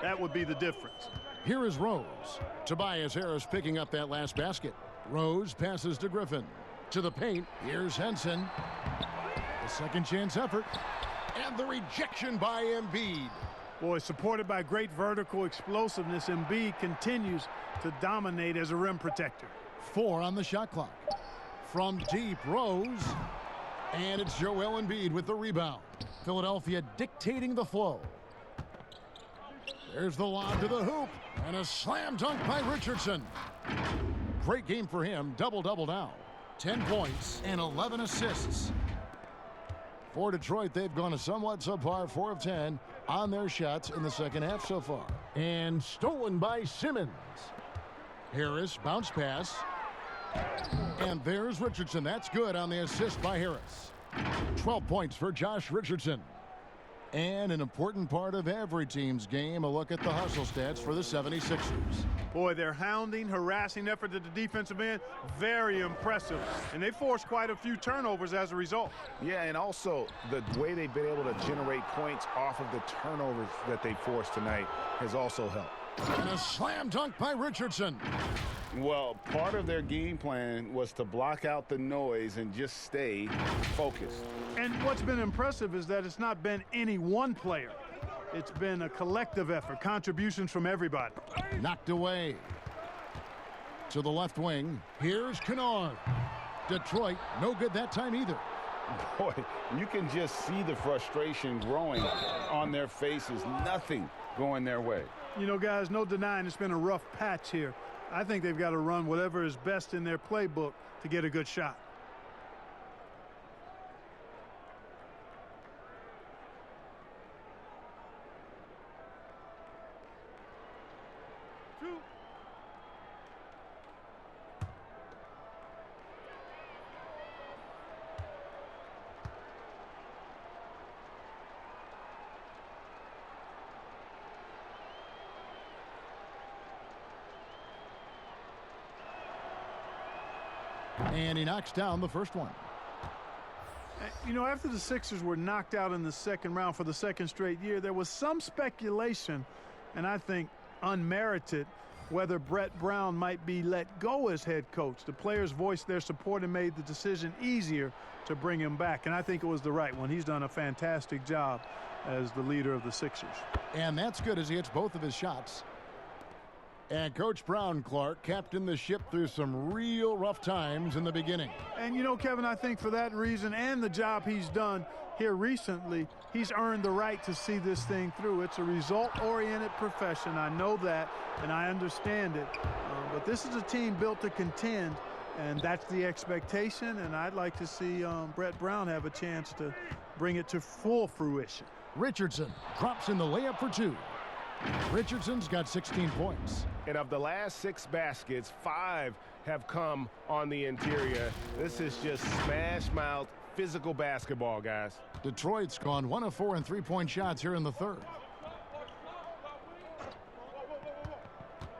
That would be the difference. Here is Rose. Tobias Harris picking up that last basket. Rose passes to Griffin. To the paint. Here's Henson. The second chance effort. And the rejection by Embiid. Boy, supported by great vertical explosiveness, Embiid continues to dominate as a rim protector. 4 on the shot clock. From deep, Rose. And it's Joel Embiid with the rebound. Philadelphia dictating the flow. There's the lob to the hoop. And a slam dunk by Richardson. Great game for him. Double-double now. 10 points and 11 assists. For Detroit, they've gone a somewhat subpar 4 of 10 on their shots in the second half so far. And stolen by Simmons. Harris, bounce pass. And there's Richardson. That's good on the assist by Harris. 12 points for Josh Richardson. And an important part of every team's game, a look at the hustle stats for the 76ers. Boy, their hounding, harassing effort at the defensive end, very impressive. And they forced quite a few turnovers as a result. Yeah, and also the way they've been able to generate points off of the turnovers that they forced tonight has also helped. And a slam dunk by Richardson. Well, part of their game plan was to block out the noise and just stay focused. And what's been impressive is that it's not been any one player. It's been a collective effort, contributions from everybody. Knocked away. To the left wing. Here's Kennard. Detroit, no good that time either. Boy, you can just see the frustration growing on their faces. Nothing going their way. You know, guys, no denying it's been a rough patch here. I think they've got to run whatever is best in their playbook to get a good shot. And he knocks down the first one. You know, after the Sixers were knocked out in the second round for the second straight year, there was some speculation, and I think unmerited, whether Brett Brown might be let go as head coach. The players voiced their support and made the decision easier to bring him back, and I think it was the right one. He's done a fantastic job as the leader of the Sixers. And that's good as he hits both of his shots. And Coach Brown, Clark, captained the ship through some real rough times in the beginning. And, you know, Kevin, I think for that reason and the job he's done here recently, he's earned the right to see this thing through. It's a result-oriented profession. I know that, and I understand it. But this is a team built to contend, and that's the expectation. And I'd like to see Brett Brown have a chance to bring it to full fruition. Richardson drops in the layup for 2. Richardson's got 16 points. And of the last 6 baskets, 5 have come on the interior. This is just smash-mouth, physical basketball, guys. Detroit's gone 1 of 4 in three-point shots here in the third.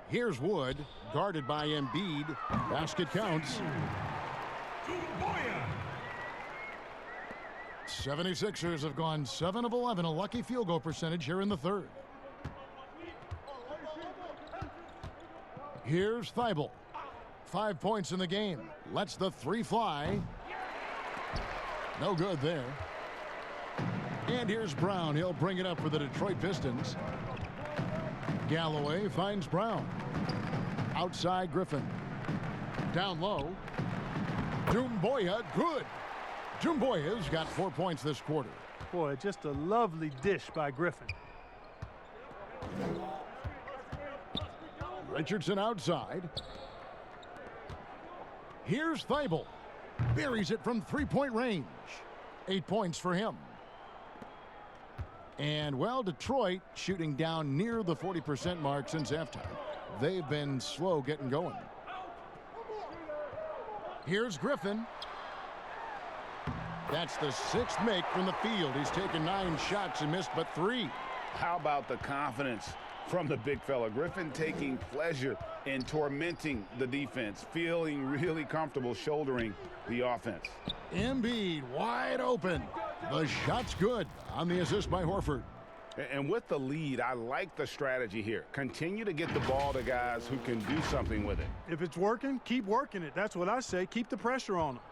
Here's Wood, guarded by Embiid. Basket counts. 76ers have gone 7 of 11, a lucky field goal percentage here in the third. Here's Thibault. 5 points in the game. Lets the 3 fly. No good there. And here's Brown. He'll bring it up for the Detroit Pistons. Galloway finds Brown. Outside Griffin. Down low. Doumbouya, good. Doumbouya's got 4 points this quarter. Boy, just a lovely dish by Griffin. Richardson outside. Here's Thibault. Buries it from three-point range. 8 points for him. And, well, Detroit shooting down near the 40% mark since halftime. They've been slow getting going. Here's Griffin. That's the 6th make from the field. He's taken 9 shots and missed but 3. How about the confidence from the big fella? Griffin taking pleasure in tormenting the defense, feeling really comfortable shouldering the offense. Embiid wide open. The shot's good on the assist by Horford. And with the lead, I like the strategy here. Continue to get the ball to guys who can do something with it. If it's working, keep working it. That's what I say. Keep the pressure on them.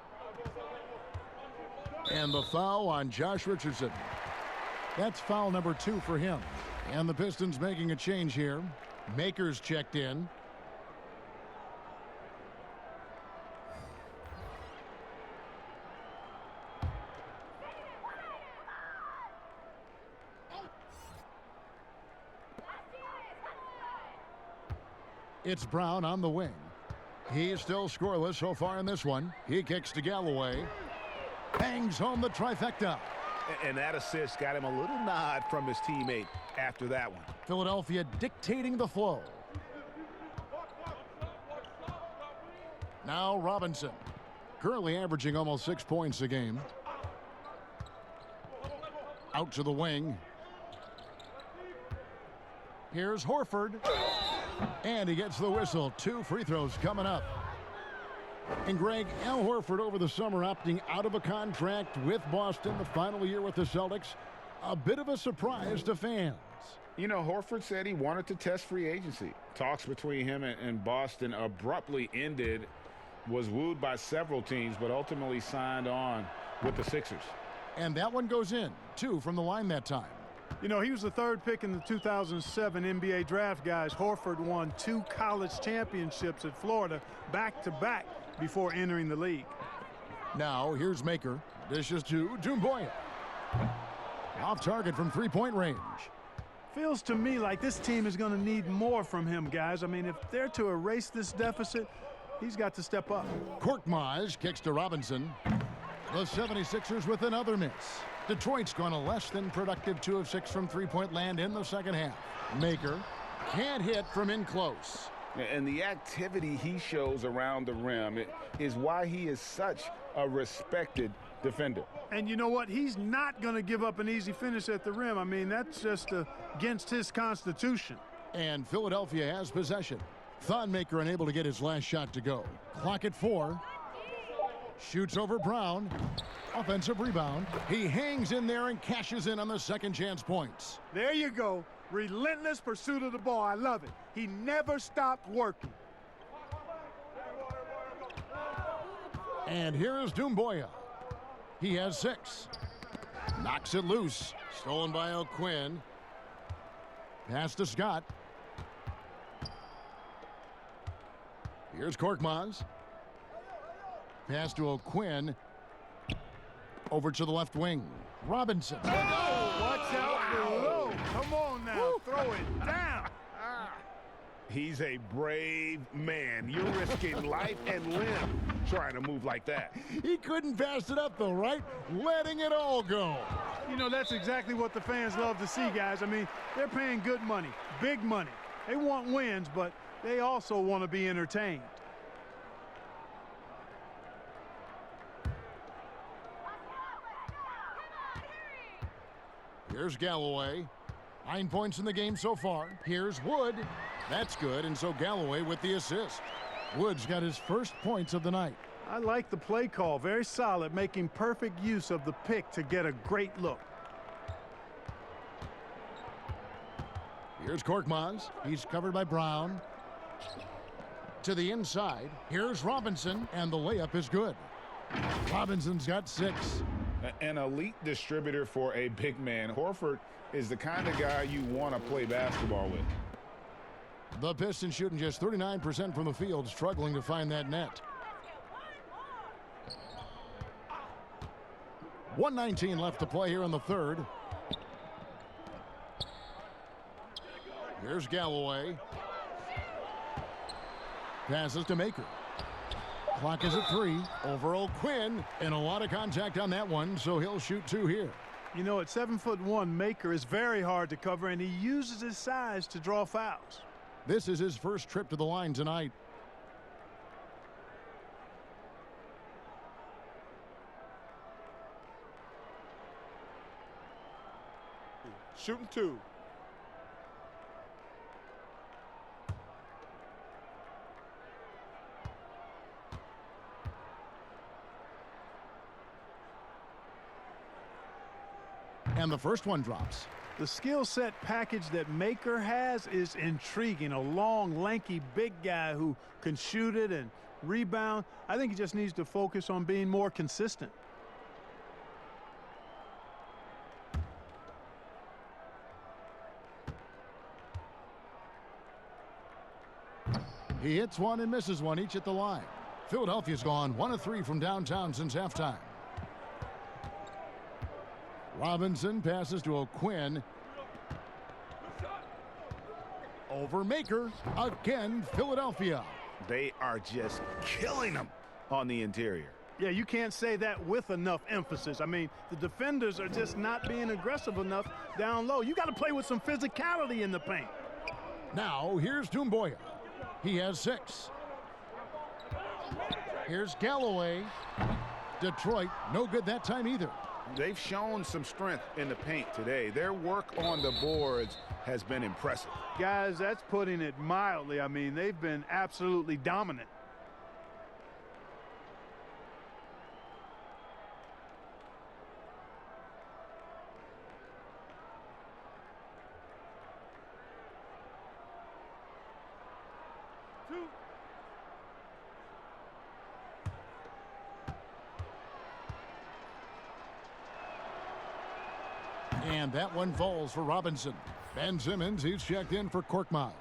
And the foul on Josh Richardson. That's foul number 2 for him. And the Pistons making a change here. Maker's checked in. It's Brown on the wing. He's still scoreless so far in this one. He kicks to Galloway. Bangs home the trifecta. And that assist got him a little nod from his teammate after that one. Philadelphia dictating the flow. Now Robinson, currently averaging almost 6 points a game. Out to the wing. Here's Horford. And he gets the whistle. 2 free throws coming up. And Greg, Al Horford over the summer opting out of a contract with Boston, the final year with the Celtics. A bit of a surprise to fans. You know, Horford said he wanted to test free agency. Talks between him and Boston abruptly ended, was wooed by several teams, but ultimately signed on with the Sixers. And that one goes in. 2 from the line that time. You know, he was the 3rd pick in the 2007 NBA draft, guys. Horford won 2 college championships at Florida back-to-back before entering the league. Now, here's Maker. Dishes to Doumbouya. Off target from 3-point range. Feels to me like this team is going to need more from him, guys. I mean, if they're to erase this deficit, he's got to step up. Korkmaz kicks to Robinson. The 76ers with another miss. Detroit's gone a less than productive 2 of 6 from 3-point land in the second half. Maker can't hit from in close. And the activity he shows around the rim is why he is such a respected defender. And you know what? He's not going to give up an easy finish at the rim. I mean, that's just against his constitution. And Philadelphia has possession. Thonmaker unable to get his last shot to go. Clock at 4. Shoots over Brown. Offensive rebound. He hangs in there and cashes in on the second chance points. There you go. Relentless pursuit of the ball. I love it. He never stopped working. And here is Doumbouya. He has 6. Knocks it loose. Stolen by O'Quinn. Pass to Scott. Here's Korkmaz. Pass to O'Quinn. Over to the left wing. Robinson. Oh, watch out below. Come on now. Woo. Throw it down. He's a brave man. You're risking life and limb trying to move like that. He couldn't pass it up, though, right? Letting it all go. You know, that's exactly what the fans love to see, guys. I mean, they're paying good money, big money. They want wins, but they also want to be entertained. Here's Galloway. 9 points in the game so far. Here's Wood. That's good, and so Galloway with the assist. Wood's got his first points of the night. I like the play call. Very solid, making perfect use of the pick to get a great look. Here's Korkmaz. He's covered by Brown. To the inside. Here's Robinson, and the layup is good. Robinson's got 6. An elite distributor for a big man. Horford is the kind of guy you want to play basketball with. The Pistons shooting just 39% from the field, struggling to find that net. 1:19 left to play here in the third. Here's Galloway. Passes to Maker. Clock is at 3. Over O'Quinn, and a lot of contact on that one, so he'll shoot 2 here. You know, at 7'1", Maker is very hard to cover, and he uses his size to draw fouls. This is his first trip to the line tonight. Shooting 2. And the first one drops. The skill set package that Maker has is intriguing. A long, lanky, big guy who can shoot it and rebound. I think he just needs to focus on being more consistent. He hits one and misses one, each at the line. Philadelphia's gone 1 of 3 from downtown since halftime. Robinson passes to O'Quinn. Over Maker. Again, Philadelphia. They are just killing them on the interior. Yeah, you can't say that with enough emphasis. I mean, the defenders are just not being aggressive enough down low. You got to play with some physicality in the paint. Now, here's Doumbouya. He has 6. Here's Galloway. Detroit, no good that time either. They've shown some strength in the paint today. Their work on the boards has been impressive. Guys, that's putting it mildly. I mean, they've been absolutely dominant. And that one falls for Robinson. Ben Simmons, he's checked in for Korkmaz.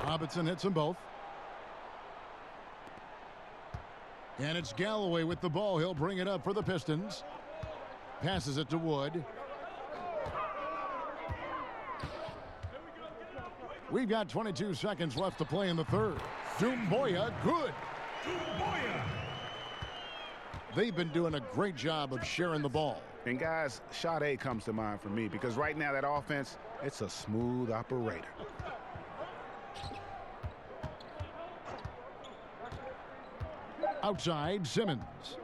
Robinson hits them both. And it's Galloway with the ball. He'll bring it up for the Pistons. Passes it to Wood. We've got 22 seconds left to play in the third. Doumbouya, good. Doumbouya. They've been doing a great job of sharing the ball. And guys, shot A comes to mind for me because right now that offense, it's a smooth operator. Outside, Simmons.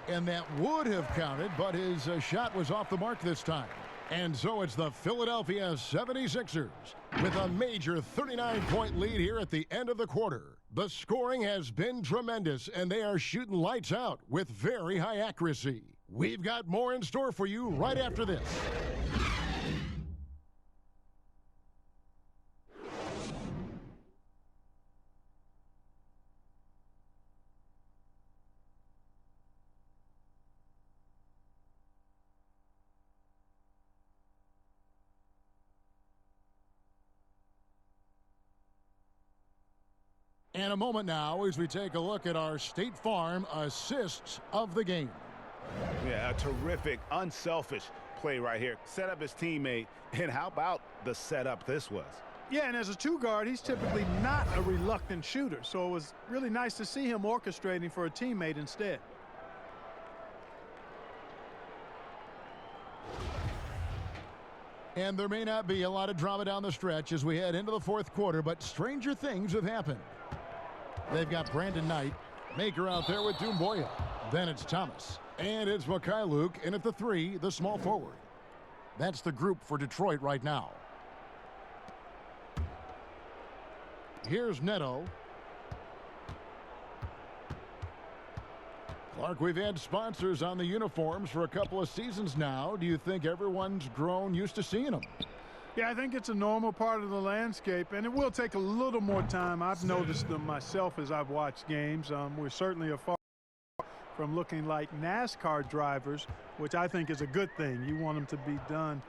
And that would have counted, but his shot was off the mark this time. And so it's the Philadelphia 76ers with a major 39-point lead here at the end of the quarter. The scoring has been tremendous, and they are shooting lights out with very high accuracy. We've got more in store for you right after this. And a moment now as we take a look at our State Farm assists of the game. Yeah, a terrific, unselfish play right here. Set up his teammate, and how about the setup this was? Yeah, and as a 2-guard, he's typically not a reluctant shooter, so it was really nice to see him orchestrating for a teammate instead. And there may not be a lot of drama down the stretch as we head into the fourth quarter, but stranger things have happened. They've got Brandon Knight, Maker out there with Doumbouya. Then it's Thomas. And it's Mikhailuk in at the 3, the small forward. That's the group for Detroit right now. Here's Neto. Clark, we've had sponsors on the uniforms for a couple of seasons now. Do you think everyone's grown used to seeing them? Yeah, I think it's a normal part of the landscape, and it will take a little more time. I've noticed them myself as I've watched games. We're certainly far from looking like NASCAR drivers, which I think is a good thing. You want them to be done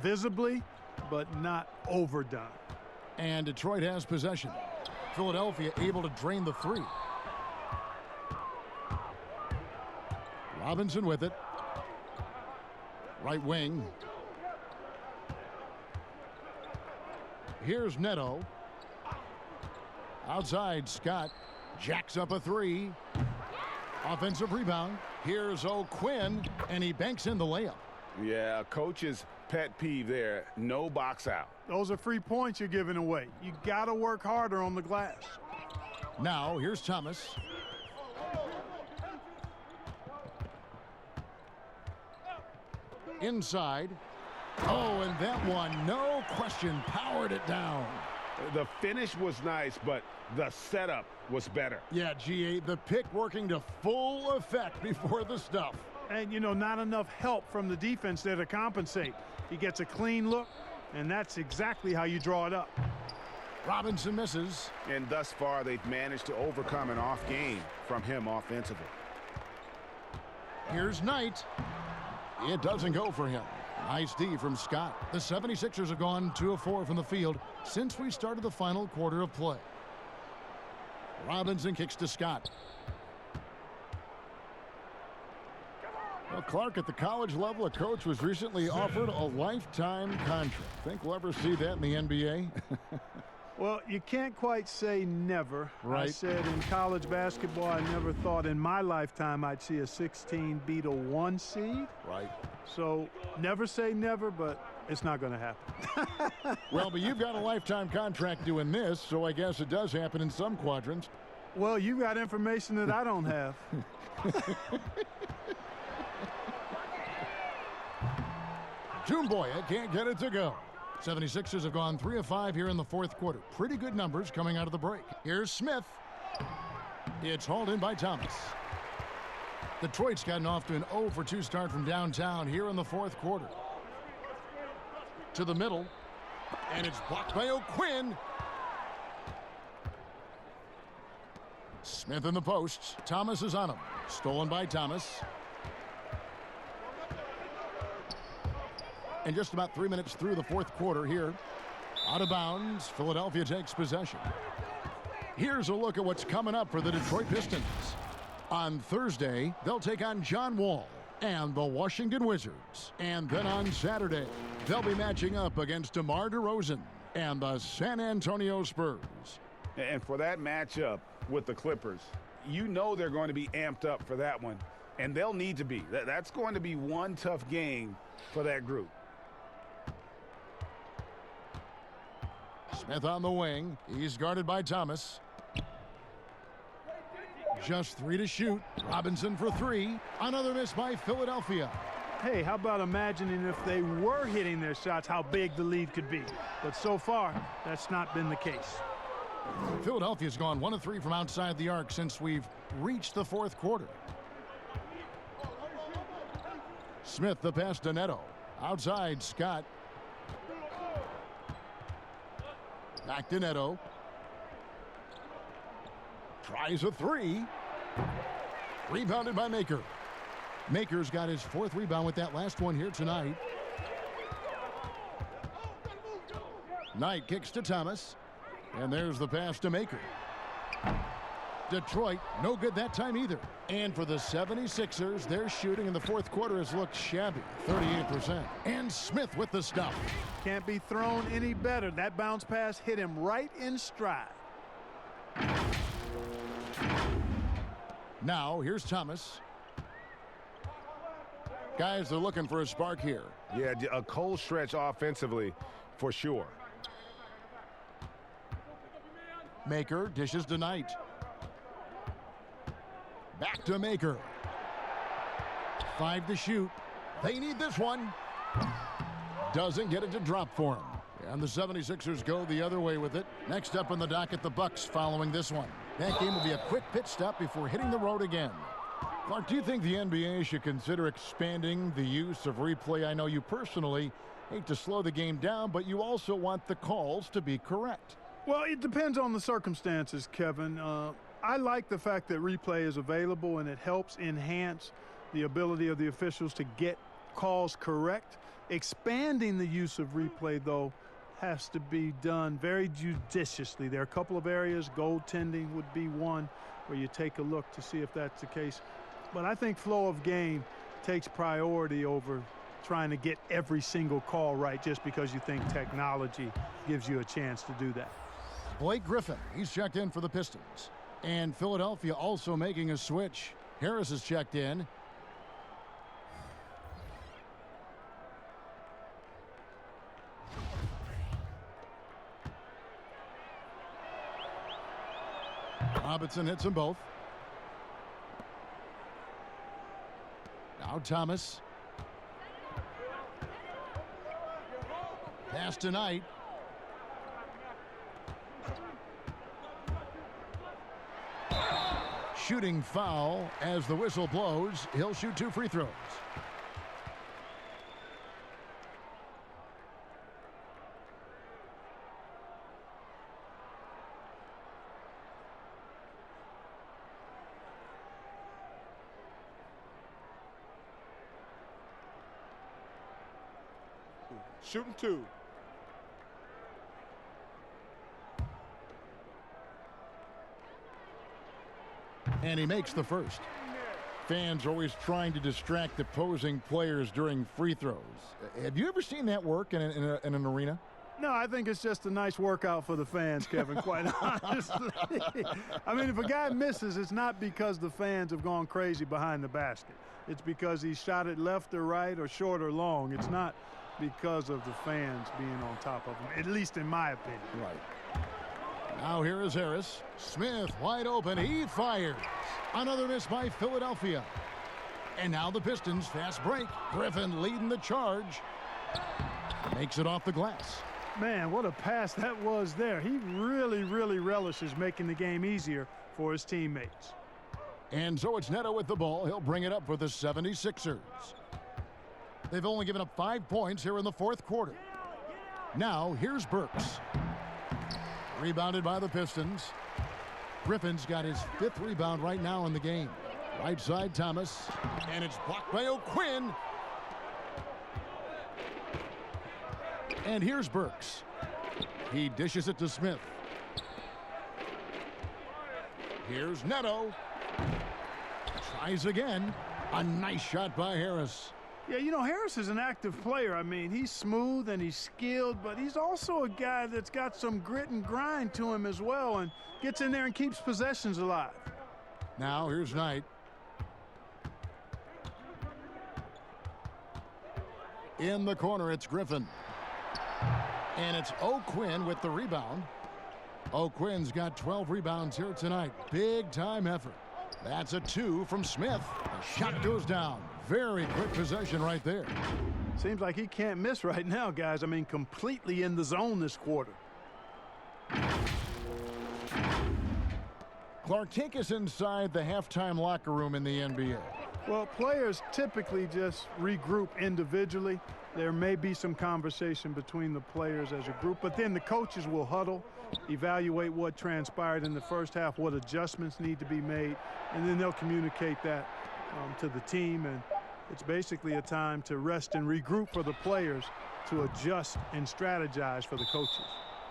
visibly, but not overdone. And Detroit has possession. Philadelphia able to drain the 3. Robinson with it. Right wing. Here's Neto. Outside, Scott jacks up a 3. Offensive rebound. Here's O'Quinn, and he banks in the layup. Yeah, coach's pet peeve there. No box out. Those are free points you're giving away. You got to work harder on the glass. Now, here's Thomas. Inside. Oh, and that one, no question, powered it down. The finish was nice, but the setup was better. Yeah, GA, the pick working to full effect before the stuff. And, you know, not enough help from the defense there to compensate. He gets a clean look, and that's exactly how you draw it up. Robinson misses. And thus far, they've managed to overcome an off game from him offensively. Here's Knight. It doesn't go for him. Nice D from Scott. The 76ers have gone 2 of 4 from the field since we started the final quarter of play. Robinson kicks to Scott. Well, Clark, at the college level, a coach was recently offered a lifetime contract. Think we'll ever see that in the NBA? Well, you can't quite say never. Right. I said in college basketball, I never thought in my lifetime I'd see a 16 beat a 1 seed. Right. So never say never, but it's not going to happen. Well, but you've got a lifetime contract doing this, so I guess it does happen in some quadrants. Well, you got information that I don't have. Jumboya can't get it to go. 76ers have gone 3 of 5 here in the fourth quarter. Pretty good numbers coming out of the break. Here's Smith. It's hauled in by Thomas. Detroit's gotten off to an 0 for 2 start from downtown here in the fourth quarter. To the middle, and it's blocked by O'Quinn. Smith in the post. Thomas is on him. Stolen by Thomas. And just about 3 minutes through the fourth quarter here. Out of bounds, Philadelphia takes possession. Here's a look at what's coming up for the Detroit Pistons. On Thursday, they'll take on John Wall and the Washington Wizards. And then on Saturday, they'll be matching up against DeMar DeRozan and the San Antonio Spurs. And for that matchup with the Clippers, you know they're going to be amped up for that one. And they'll need to be. That's going to be one tough game for that group. Smith on the wing. He's guarded by Thomas. Just 3 to shoot. Robinson for 3. Another miss by Philadelphia. Hey, how about imagining if they were hitting their shots, how big the lead could be? But so far, that's not been the case. Philadelphia's gone 1 of 3 from outside the arc since we've reached the fourth quarter. Smith the pass to Neto. Outside, Scott. Back to Neto. Tries a 3. Rebounded by Maker. Maker's got his 4th rebound with that last one here tonight. Knight kicks to Thomas. And there's the pass to Maker. Detroit, no good that time either. And for the 76ers, their shooting in the fourth quarter has looked shabby, 38%. And Smith with the stuff. Can't be thrown any better. That bounce pass hit him right in stride. Now, here's Thomas. Guys, they're looking for a spark here. Yeah, a cold stretch offensively, for sure. Maker dishes to Knight. Back to Maker. 5 to shoot. They need this one. Doesn't get it to drop for him. And the 76ers go the other way with it. Next up on the docket, the Bucks following this one. That game will be a quick pit stop before hitting the road again. Clark, do you think the NBA should consider expanding the use of replay? I know you personally hate to slow the game down, but you also want the calls to be correct. Well, it depends on the circumstances, Kevin. I like the fact that replay is available and it helps enhance the ability of the officials to get calls correct. Expanding the use of replay, though, has to be done very judiciously. There are a couple of areas, goaltending would be one, where you take a look to see if that's the case. But I think flow of game takes priority over trying to get every single call right just because you think technology gives you a chance to do that. Blake Griffin, he's checked in for the Pistons. And Philadelphia also making a switch. Harris is checked in. Robinson hits them both. Now Thomas. Pass to Knight. Shooting foul as the whistle blows. He'll shoot 2 free throws. Shooting 2. And he makes the first. Fans are always trying to distract opposing players during free throws. Have you ever seen that work in an arena? No, I think it's just a nice workout for the fans, Kevin, quite honestly. I mean, if a guy misses, it's not because the fans have gone crazy behind the basket. It's because he shot it left or right or short or long. It's not because of the fans being on top of him, at least in my opinion. Right. Now here is Harris. Smith wide open. He fires. Another miss by Philadelphia. And now the Pistons fast break. Griffin leading the charge. Makes it off the glass. Man, what a pass that was there. He really, really relishes making the game easier for his teammates. And so it's Neto with the ball. He'll bring it up for the 76ers. They've only given up 5 points here in the fourth quarter. Now here's Burks. Rebounded by the Pistons. Griffin's got his 5th rebound right now in the game. Right side Thomas. And it's blocked by O'Quinn. And here's Burks. He dishes it to Smith. Here's Neto. Tries again. A nice shot by Harris. Yeah, you know, Harris is an active player. I mean, he's smooth and he's skilled, but he's also a guy that's got some grit and grind to him as well and gets in there and keeps possessions alive. Now here's Knight. In the corner, it's Griffin. And it's O'Quinn with the rebound. O'Quinn's got 12 rebounds here tonight. Big time effort. That's a 2 from Smith. The shot goes down. Very quick possession right there. Seems like he can't miss right now, guys. I mean, completely in the zone this quarter. Clark, take us inside the halftime locker room in the NBA. Well, players typically just regroup individually. There may be some conversation between the players as a group, but then the coaches will huddle, evaluate what transpired in the first half, what adjustments need to be made, and then they'll communicate that to the team. And it's basically a time to rest and regroup for the players to adjust and strategize for the coaches.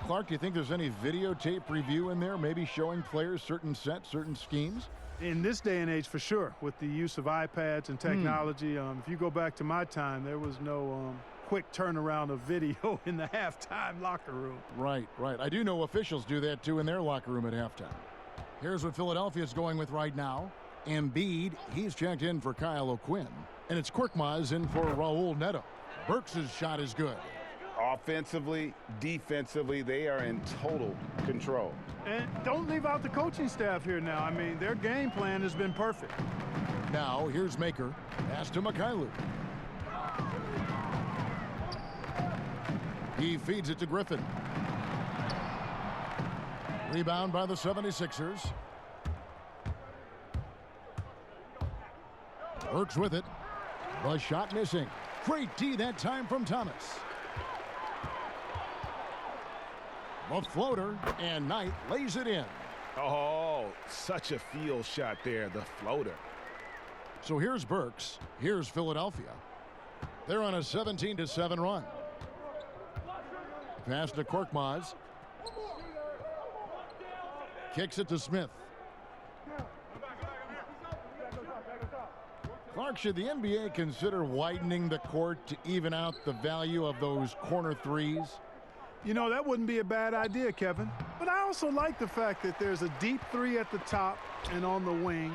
Clark, do you think there's any videotape review in there, maybe showing players certain sets, certain schemes? In this day and age, for sure, with the use of iPads and technology. If you go back to my time, there was no quick turnaround of video in the halftime locker room. Right, right. I do know officials do that, too, in their locker room at halftime. Here's what Philadelphia's going with right now. Embiid, he's checked in for Kyle O'Quinn. And it's Korkmaz in for Raul Neto. Burks' shot is good. Offensively, defensively, they are in total control. And don't leave out the coaching staff here now. I mean, their game plan has been perfect. Now, here's Maker. Pass to Mikhailuk. He feeds it to Griffin. Rebound by the 76ers. Burks with it. The shot missing. Great D that time from Thomas. The floater, and Knight lays it in. Oh, such a field shot there, the floater. So here's Burks. Here's Philadelphia. They're on a 17-7 run. Pass to Korkmaz. Kicks it to Smith. Clark, should the NBA consider widening the court to even out the value of those corner threes? You know, that wouldn't be a bad idea, Kevin. But I also like the fact that there's a deep three at the top and on the wing.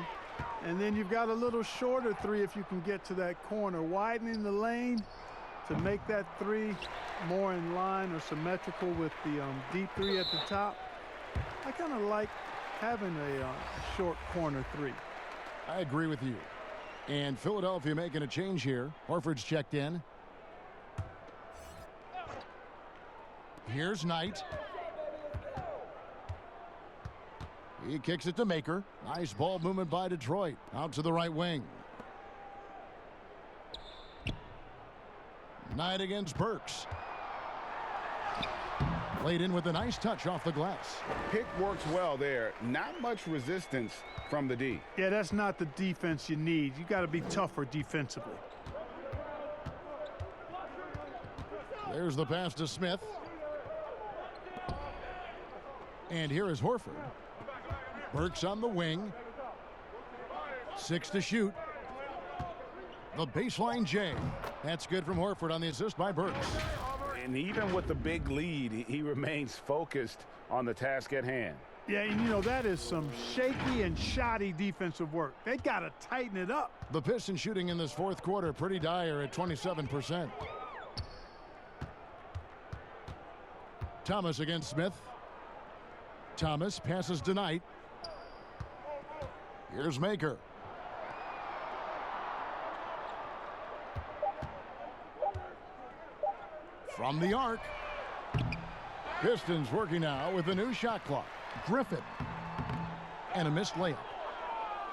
And then you've got a little shorter three if you can get to that corner. Widening the lane to make that three more in line or symmetrical with the deep three at the top. I kind of like having a short corner three. I agree with you. And Philadelphia making a change here. Horford's checked in. Here's Knight. He kicks it to Maker. Nice ball movement by Detroit. Out to the right wing. Knight against Burks. Played in with a nice touch off the glass. Pick works well there. Not much resistance from the D. Yeah, that's not the defense you need. You got to be tougher defensively. There's the pass to Smith. And here is Horford. Burks on the wing. 6 to shoot. The baseline J. That's good from Horford on the assist by Burks. And even with the big lead, he remains focused on the task at hand. Yeah, and you know, that is some shaky and shoddy defensive work. They got to tighten it up. The Pistons shooting in this fourth quarter pretty dire at 27%. Thomas against Smith. Thomas passes to Knight. Here's Maker. From the arc. Pistons working now with a new shot clock. Griffin. And a missed layup.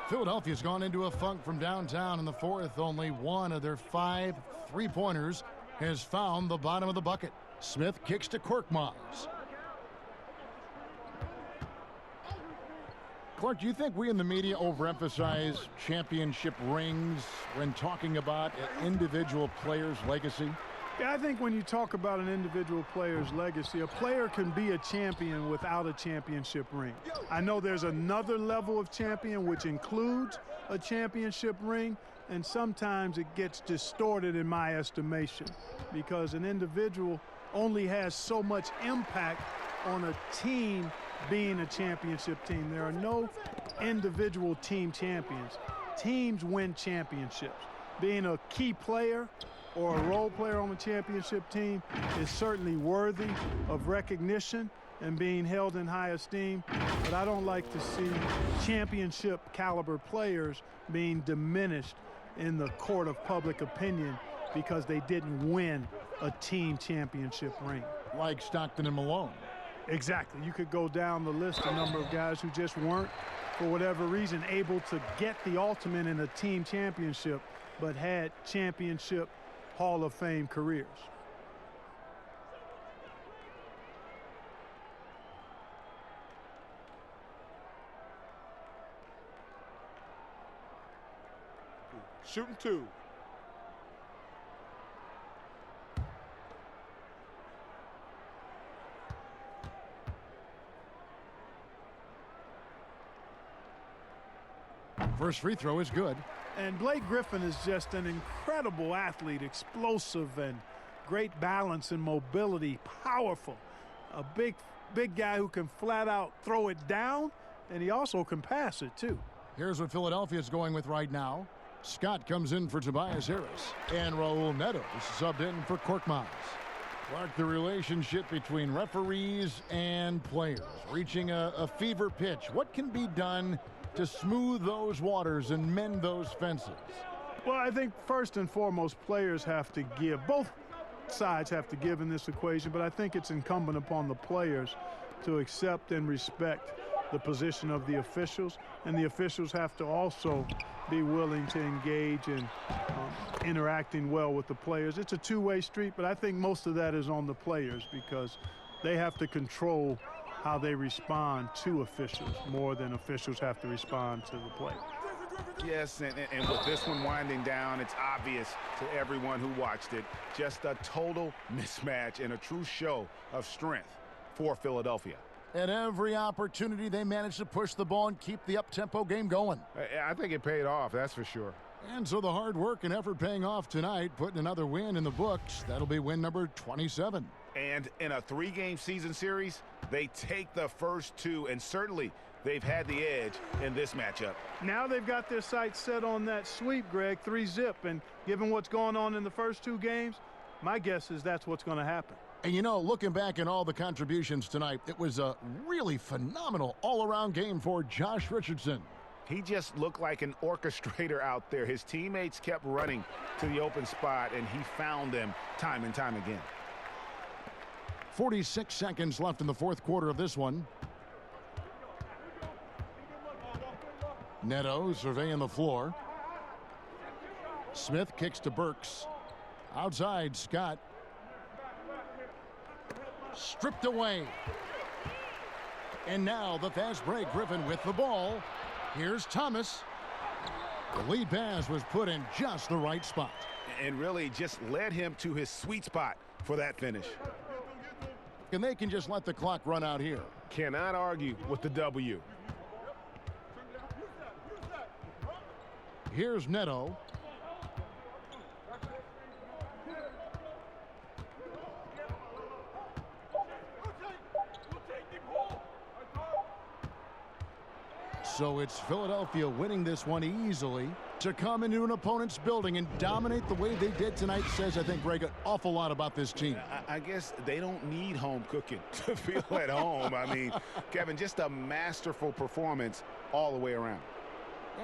Philadelphia's gone into a funk from downtown in the fourth. Only one of their 5 3-pointers has found the bottom of the bucket. Smith kicks to Korkmaz. Clark, do you think we in the media overemphasize championship rings when talking about an individual player's legacy? Yeah, I think when you talk about an individual player's legacy, a player can be a champion without a championship ring. I know there's another level of champion which includes a championship ring, and sometimes it gets distorted in my estimation because an individual only has so much impact on a team being a championship team. There are no individual team champions. Teams win championships. Being a key player or a role player on the championship team is certainly worthy of recognition and being held in high esteem, but I don't like to see championship caliber players being diminished in the court of public opinion because they didn't win a team championship ring. Like Stockton and Malone. Exactly. You could go down the list, a number of guys who just weren't, for whatever reason, able to get the ultimate in a team championship, but had championship Hall of Fame careers. Shooting 2. First free throw is good. And Blake Griffin is just an incredible athlete, explosive and great balance and mobility, powerful. A big guy who can flat out throw it down, and he also can pass it too. Here's what Philadelphia's going with right now. Scott comes in for Tobias Harris, and Raul Neto is subbed in for Korkmaz. Clark, the relationship between referees and players reaching a fever pitch. What can be done to smooth those waters and mend those fences? Well, I think first and foremost, players have to give. Both sides have to give in this equation, but I think it's incumbent upon the players to accept and respect the position of the officials, and the officials have to also be willing to engage in interacting well with the players. It's a two-way street, but I think most of that is on the players because they have to control how they respond to officials more than officials have to respond to the play. Yes, and with this one winding down, it's obvious to everyone who watched it. Just a total mismatch and a true show of strength for Philadelphia. At every opportunity, they managed to push the ball and keep the up-tempo game going. I think it paid off, that's for sure. And so the hard work and effort paying off tonight, putting another win in the books. That'll be win number 27. And in a 3-game season series, they take the first 2, and certainly they've had the edge in this matchup. Now they've got their sights set on that sweep, Greg, 3-zip. And given what's going on in the first 2 games, my guess is that's what's going to happen. And you know, looking back at all the contributions tonight, it was a really phenomenal all-around game for Josh Richardson. He just looked like an orchestrator out there. His teammates kept running to the open spot, and he found them time and time again. 46 seconds left in the fourth quarter of this one. Neto surveying the floor. Smith kicks to Burks. Outside, Scott. Stripped away. And now the fast break. Griffin with the ball. Here's Thomas. The lead pass was put in just the right spot. And really just led him to his sweet spot for that finish. And they can just let the clock run out here. Cannot argue with the W. Here's Neto. So it's Philadelphia winning this one easily. To come into an opponent's building and dominate the way they did tonight says, I think, Greg, an awful lot about this team. I guess they don't need home cooking to feel at home. I mean, Kevin, just a masterful performance all the way around.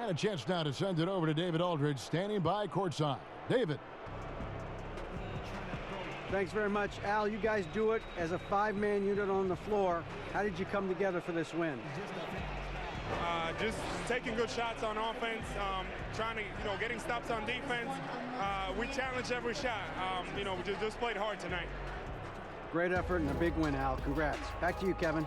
And a chance now to send it over to David Aldridge, standing by courtside. David. Thanks very much, Al. You guys do it as a 5-man unit on the floor. How did you come together for this win? Just taking good shots on offense, trying to, getting stops on defense. We challenged every shot. We just played hard tonight. Great effort and a big win, Al. Congrats. Back to you, Kevin.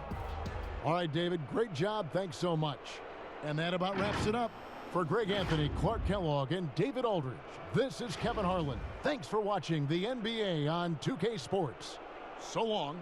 All right, David, great job. Thanks so much. And that about wraps it up. For Greg Anthony, Clark Kellogg, and David Aldridge, this is Kevin Harlan. Thanks for watching the NBA on 2K Sports. So long.